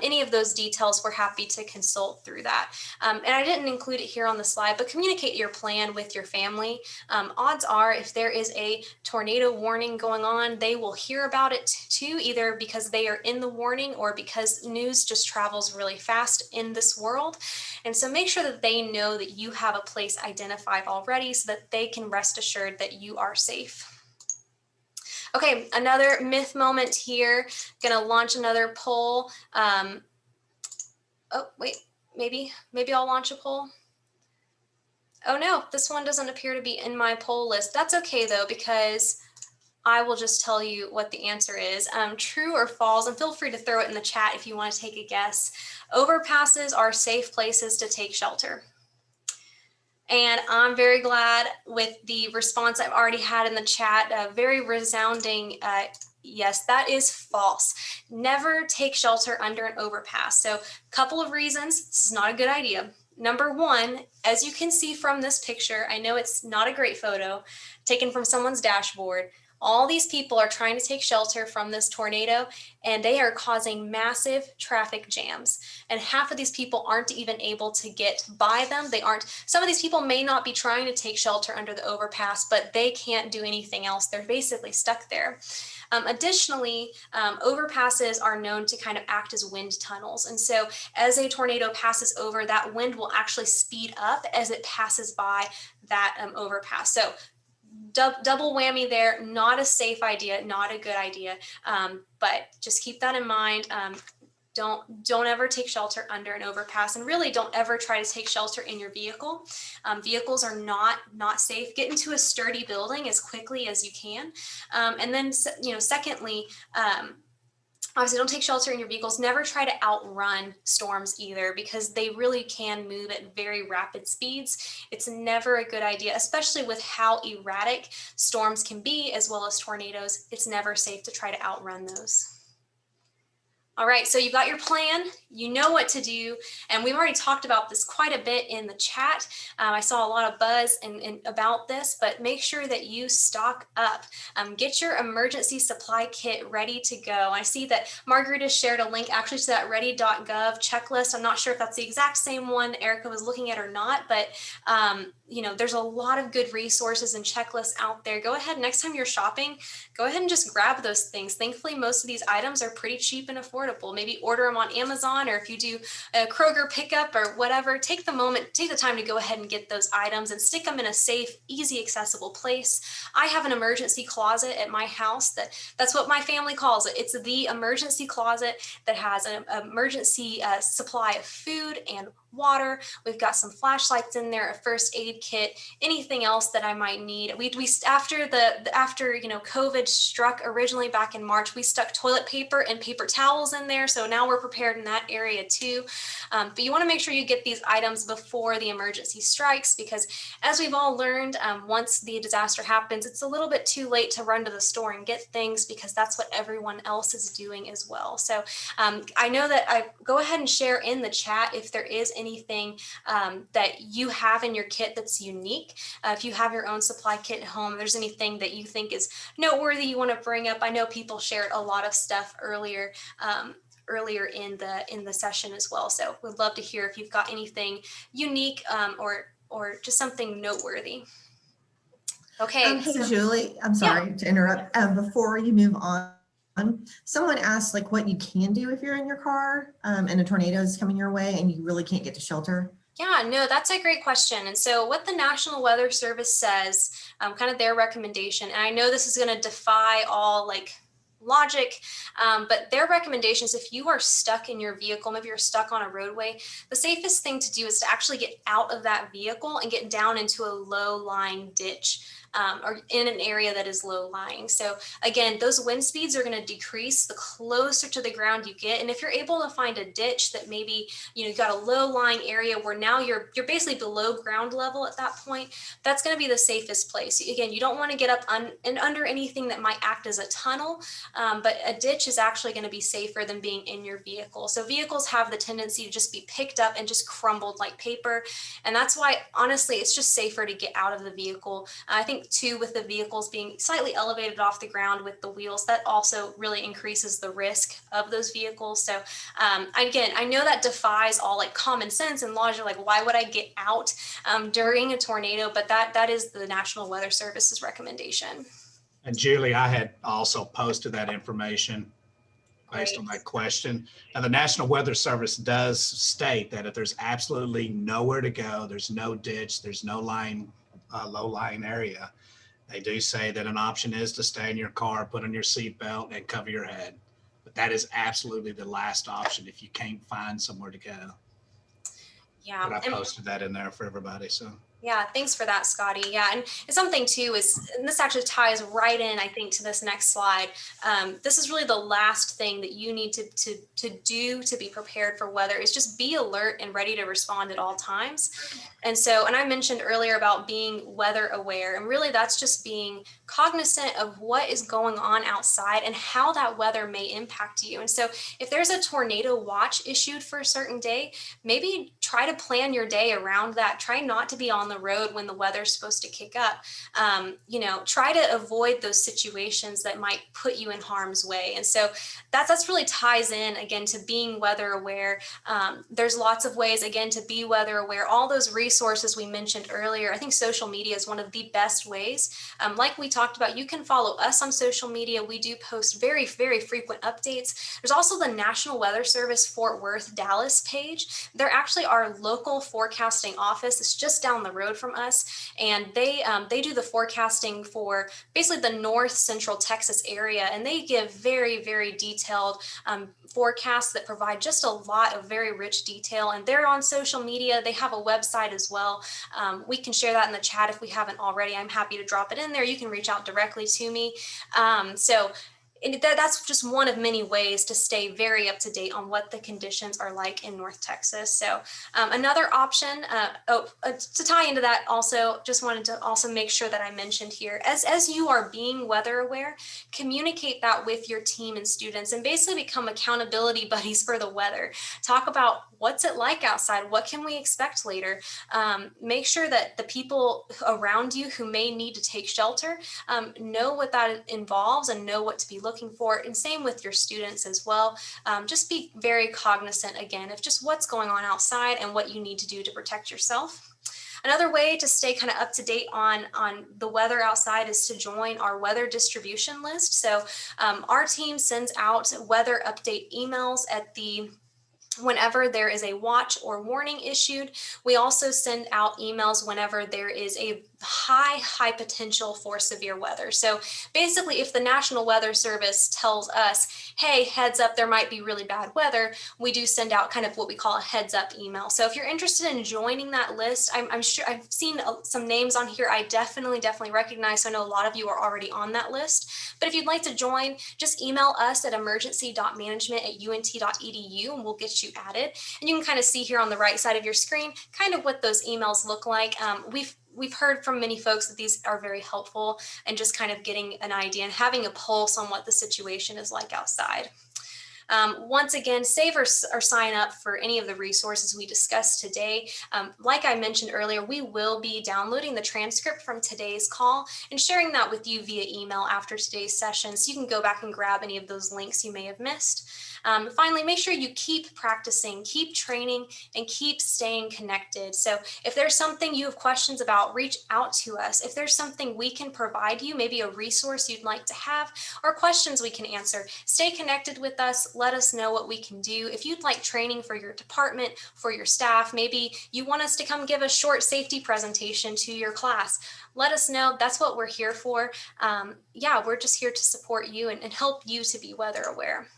Any of those details, we're happy to consult through that. And I didn't include it here on the slide, but communicate your plan with your family. Odds are, if there is a tornado warning going on, they will hear about it too, either because they are in the warning or because news just travels really fast in this world. And so make sure that they know that you have a place identified already so that they can rest assured that you are safe. Okay, another myth moment here. Gonna launch another poll. Oh, wait, maybe I'll launch a poll. Oh no, this one doesn't appear to be in my poll list. That's okay though, because I will just tell you what the answer is. True or false, and feel free to throw it in the chat if you want to take a guess. Overpasses are safe places to take shelter. And I'm very glad with the response I've already had in the chat, a very resounding yes, that is false. Never take shelter under an overpass. So a couple of reasons, this is not a good idea. Number one, as you can see from this picture, I know it's not a great photo taken from someone's dashboard. All these people are trying to take shelter from this tornado, and they are causing massive traffic jams. And half of these people aren't even able to get by them. Some of these people may not be trying to take shelter under the overpass, but they can't do anything else. They're basically stuck there. Additionally, overpasses are known to kind of act as wind tunnels. And so as a tornado passes over, that wind will actually speed up as it passes by that overpass. So double whammy there, not a safe idea, not a good idea, but just keep that in mind. Don't ever take shelter under an overpass, and really don't ever try to take shelter in your vehicle. Vehicles are not safe. Get into a sturdy building as quickly as you can. And then, secondly, obviously, don't take shelter in your vehicles. Never try to outrun storms either, because they really can move at very rapid speeds. It's never a good idea, especially with how erratic storms can be, as well as tornadoes. It's never safe to try to outrun those. All right, so you've got your plan, you know what to do, and we've already talked about this quite a bit in the chat. I saw a lot of buzz about this, but make sure that you stock up. Get your emergency supply kit ready to go. I see that Margarita shared a link actually to that ready.gov checklist. I'm not sure if that's the exact same one Erica was looking at or not, but there's a lot of good resources and checklists out there. Go ahead, next time you're shopping, go ahead and just grab those things. Thankfully, most of these items are pretty cheap and affordable. Maybe order them on Amazon, or if you do a Kroger pickup or whatever, take the time to go ahead and get those items and stick them in a safe, easy, accessible place. I have an emergency closet at my house that's what my family calls it. It's the emergency closet that has an emergency supply of food and water. We've got some flashlights in there, a first aid kit, anything else that I might need. We after COVID struck originally back in March, we stuck toilet paper and paper towels in there. So now we're prepared in that area too. But you want to make sure you get these items before the emergency strikes, because as we've all learned, once the disaster happens, it's a little bit too late to run to the store and get things, because that's what everyone else is doing as well. So I know that I go ahead and share in the chat if there is anything that you have in your kit that's unique. If you have your own supply kit at home, if there's anything that you think is noteworthy you want to bring up. I know people shared a lot of stuff earlier in the session as well. So we'd love to hear if you've got anything unique or just something noteworthy. Okay. Hey, Julie, I'm sorry to interrupt. Before you move on, someone asked what you can do if you're in your car and a tornado is coming your way and you really can't get to shelter. Yeah, no, that's a great question. And so what the National Weather Service says, kind of their recommendation, and I know this is going to defy all logic, but their recommendation is if you are stuck in your vehicle, maybe you're stuck on a roadway, the safest thing to do is to actually get out of that vehicle and get down into a low-lying ditch. or in an area that is low lying. So again, those wind speeds are going to decrease the closer to the ground you get. And if you're able to find a ditch that maybe, you've got a low lying area where now you're basically below ground level at that point, that's going to be the safest place. Again, you don't want to get up and under anything that might act as a tunnel, but a ditch is actually going to be safer than being in your vehicle. So vehicles have the tendency to just be picked up and just crumbled like paper. And that's why, honestly, it's just safer to get out of the vehicle. I think too, with the vehicles being slightly elevated off the ground with the wheels, that also really increases the risk of those vehicles. So again, I know that defies all like common sense and logic, like why would I get out during a tornado? But that is the National Weather Service's recommendation. And Julie, I had also posted that information based on that question. Now, the National Weather Service does state that if there's absolutely nowhere to go, there's no ditch, there's no low-lying area, they do say that an option is to stay in your car, put on your seatbelt, and cover your head. But that is absolutely the last option if you can't find somewhere to go. Yeah. But I posted that in there for everybody, so. Yeah, thanks for that, Scotty. Yeah, and something too is, and this actually ties right in, I think, to this next slide. This is really the last thing that you need to do to be prepared for weather, is just be alert and ready to respond at all times. And so, and I mentioned earlier about being weather aware, and really that's just being cognizant of what is going on outside and how that weather may impact you. And so if there's a tornado watch issued for a certain day, maybe try to plan your day around that. Try not to be on the road when the weather's supposed to kick up. Try to avoid those situations that might put you in harm's way. And so that's really ties in again to being weather aware. There's lots of ways again to be weather aware. All those resources we mentioned earlier, I think social media is one of the best ways. Like we talked about, you can follow us on social media. We do post very, very frequent updates. There's also the National Weather Service Fort Worth, Dallas page. They're actually our local forecasting office. It's just down the road from us, and they do the forecasting for basically the north central Texas area, and they give very, very detailed forecasts that provide just a lot of very rich detail. And they're on social media. They have a website as well. We can share that in the chat if we haven't already. I'm happy to drop it in there. You can reach out directly to me. That's just one of many ways to stay very up to date on what the conditions are like in North Texas. So another option, to tie into that also, just wanted to also make sure that I mentioned here, as you are being weather aware, communicate that with your team and students and basically become accountability buddies for the weather. Talk about what's it like outside? What can we expect later? Make sure that the people around you who may need to take shelter know what that involves and know what to be looking for. And same with your students as well. Just be very cognizant again of just what's going on outside and what you need to do to protect yourself. Another way to stay kind of up to date on the weather outside is to join our weather distribution list. So our team sends out weather update emails whenever there is a watch or warning issued. We also send out emails whenever there is a high potential for severe weather. So basically, if the National Weather Service tells us, hey, heads up, there might be really bad weather, we do send out kind of what we call a heads up email. So if you're interested in joining that list, I'm sure I've seen some names on here I definitely recognize. So I know a lot of you are already on that list. But if you'd like to join, just email us at emergency.management@unt.edu and we'll get you added. And you can kind of see here on the right side of your screen kind of what those emails look like. We've heard from many folks that these are very helpful and just kind of getting an idea and having a pulse on what the situation is like outside. Once again, save or sign up for any of the resources we discussed today. Like I mentioned earlier, we will be downloading the transcript from today's call and sharing that with you via email after today's session, so you can go back and grab any of those links you may have missed. Finally, make sure you keep practicing, keep training, and keep staying connected. So if there's something you have questions about, reach out to us. If there's something we can provide you, maybe a resource you'd like to have, or questions we can answer, stay connected with us. Let us know what we can do. If you'd like training for your department, for your staff, maybe you want us to come give a short safety presentation to your class, let us know. That's what we're here for. We're just here to support you and help you to be weather aware.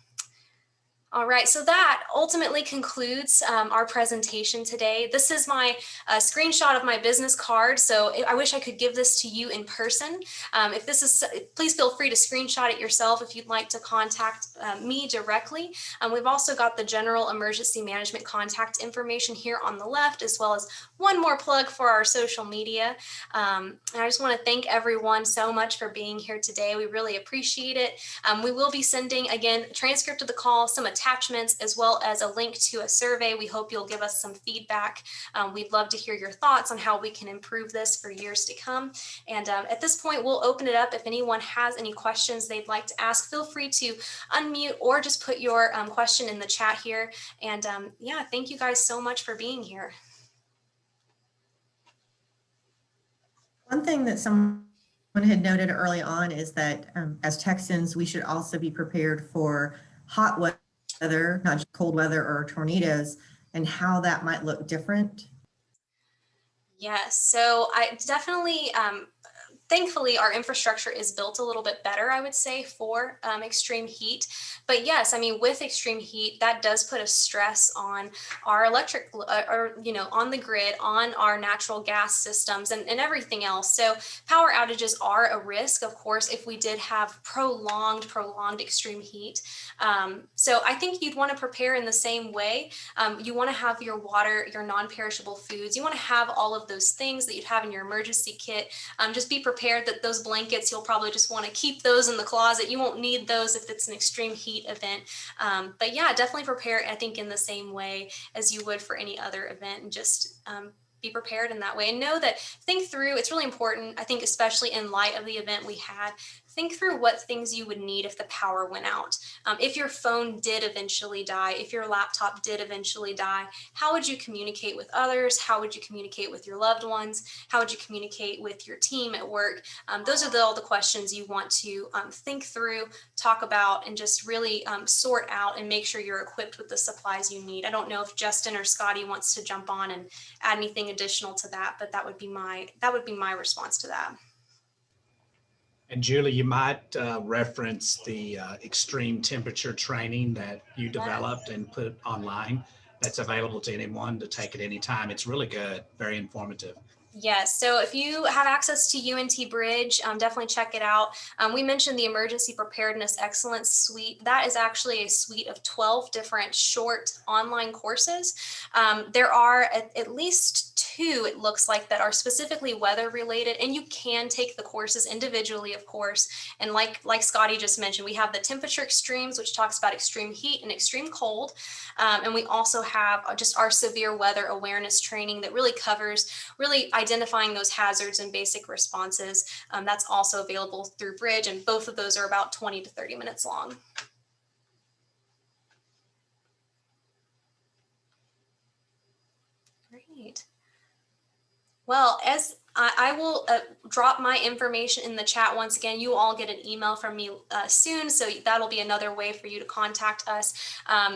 All right, so that ultimately concludes our presentation today. This is my screenshot of my business card, so I wish I could give this to you in person. If this is, please feel free to screenshot it yourself if you'd like to contact me directly. We've also got the general emergency management contact information here on the left, as well as one more plug for our social media. And I just want to thank everyone so much for being here today. We really appreciate it. We will be sending, again, a transcript of the call, some attachments, as well as a link to a survey. We hope you'll give us some feedback. We'd love to hear your thoughts on how we can improve this for years to come. And at this point, we'll open it up. If anyone has any questions they'd like to ask, feel free to unmute or just put your question in the chat here. And yeah, thank you guys so much for being here. One thing that someone had noted early on is that as Texans, we should also be prepared for hot weather, not just cold weather or tornadoes, and how that might look different. Yes, so I definitely, thankfully, our infrastructure is built a little bit better, I would say, for extreme heat. But yes, I mean, with extreme heat, that does put a stress on our electric, or, you know, on the grid, on our natural gas systems and everything else. So power outages are a risk, of course, if we did have prolonged extreme heat. So I think you'd want to prepare in the same way. You want to have your water, your non-perishable foods. You want to have all of those things that you'd have in your emergency kit. Just be prepared that those blankets, you'll probably just want to keep those in the closet. You won't need those if it's an extreme heat event. But yeah, definitely prepare, I think, in the same way as you would for any other event, and just be prepared in that way. And know that, think through, it's really important, I think, especially in light of the event we had, think through what things you would need if the power went out. If your phone did eventually die, if your laptop did eventually die, how would you communicate with others? How would you communicate with your loved ones? How would you communicate with your team at work? Those are all the questions you want to think through, talk about, and just really sort out and make sure you're equipped with the supplies you need. I don't know if Justin or Scotty wants to jump on and add anything additional to that, but that would be my response to that. And Julie, you might reference the extreme temperature training that you developed and put online. That's available to anyone to take at any time. It's really good, very informative. Yes, so if you have access to UNT Bridge, definitely check it out. We mentioned the Emergency Preparedness Excellence Suite. That is actually a suite of 12 different short online courses. There are at least 2, it looks like, that are specifically weather related, and you can take the courses individually, of course. And like Scotty just mentioned, we have the temperature extremes, which talks about extreme heat and extreme cold. And we also have just our severe weather awareness training that really covers identifying those hazards and basic responses. That's also available through Bridge, and both of those are about 20 to 30 minutes long. Great. Well, as I will drop my information in the chat once again. You all get an email from me soon, so that'll be another way for you to contact us.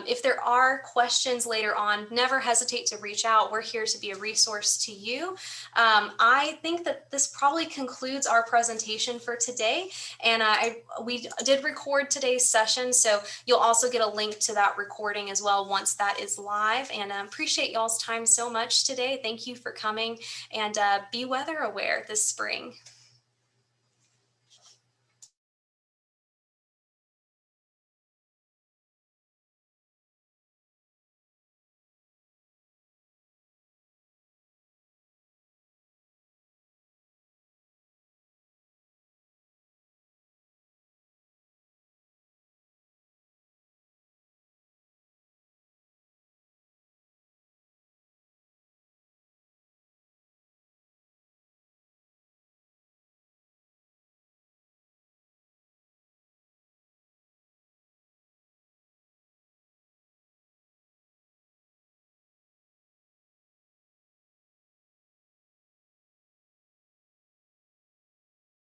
If there are questions later on, never hesitate to reach out. We're here to be a resource to you. I think that this probably concludes our presentation for today, and we did record today's session, so you'll also get a link to that recording as well once that is live. And appreciate y'all's time so much today. Thank you for coming, and be weather aware this spring.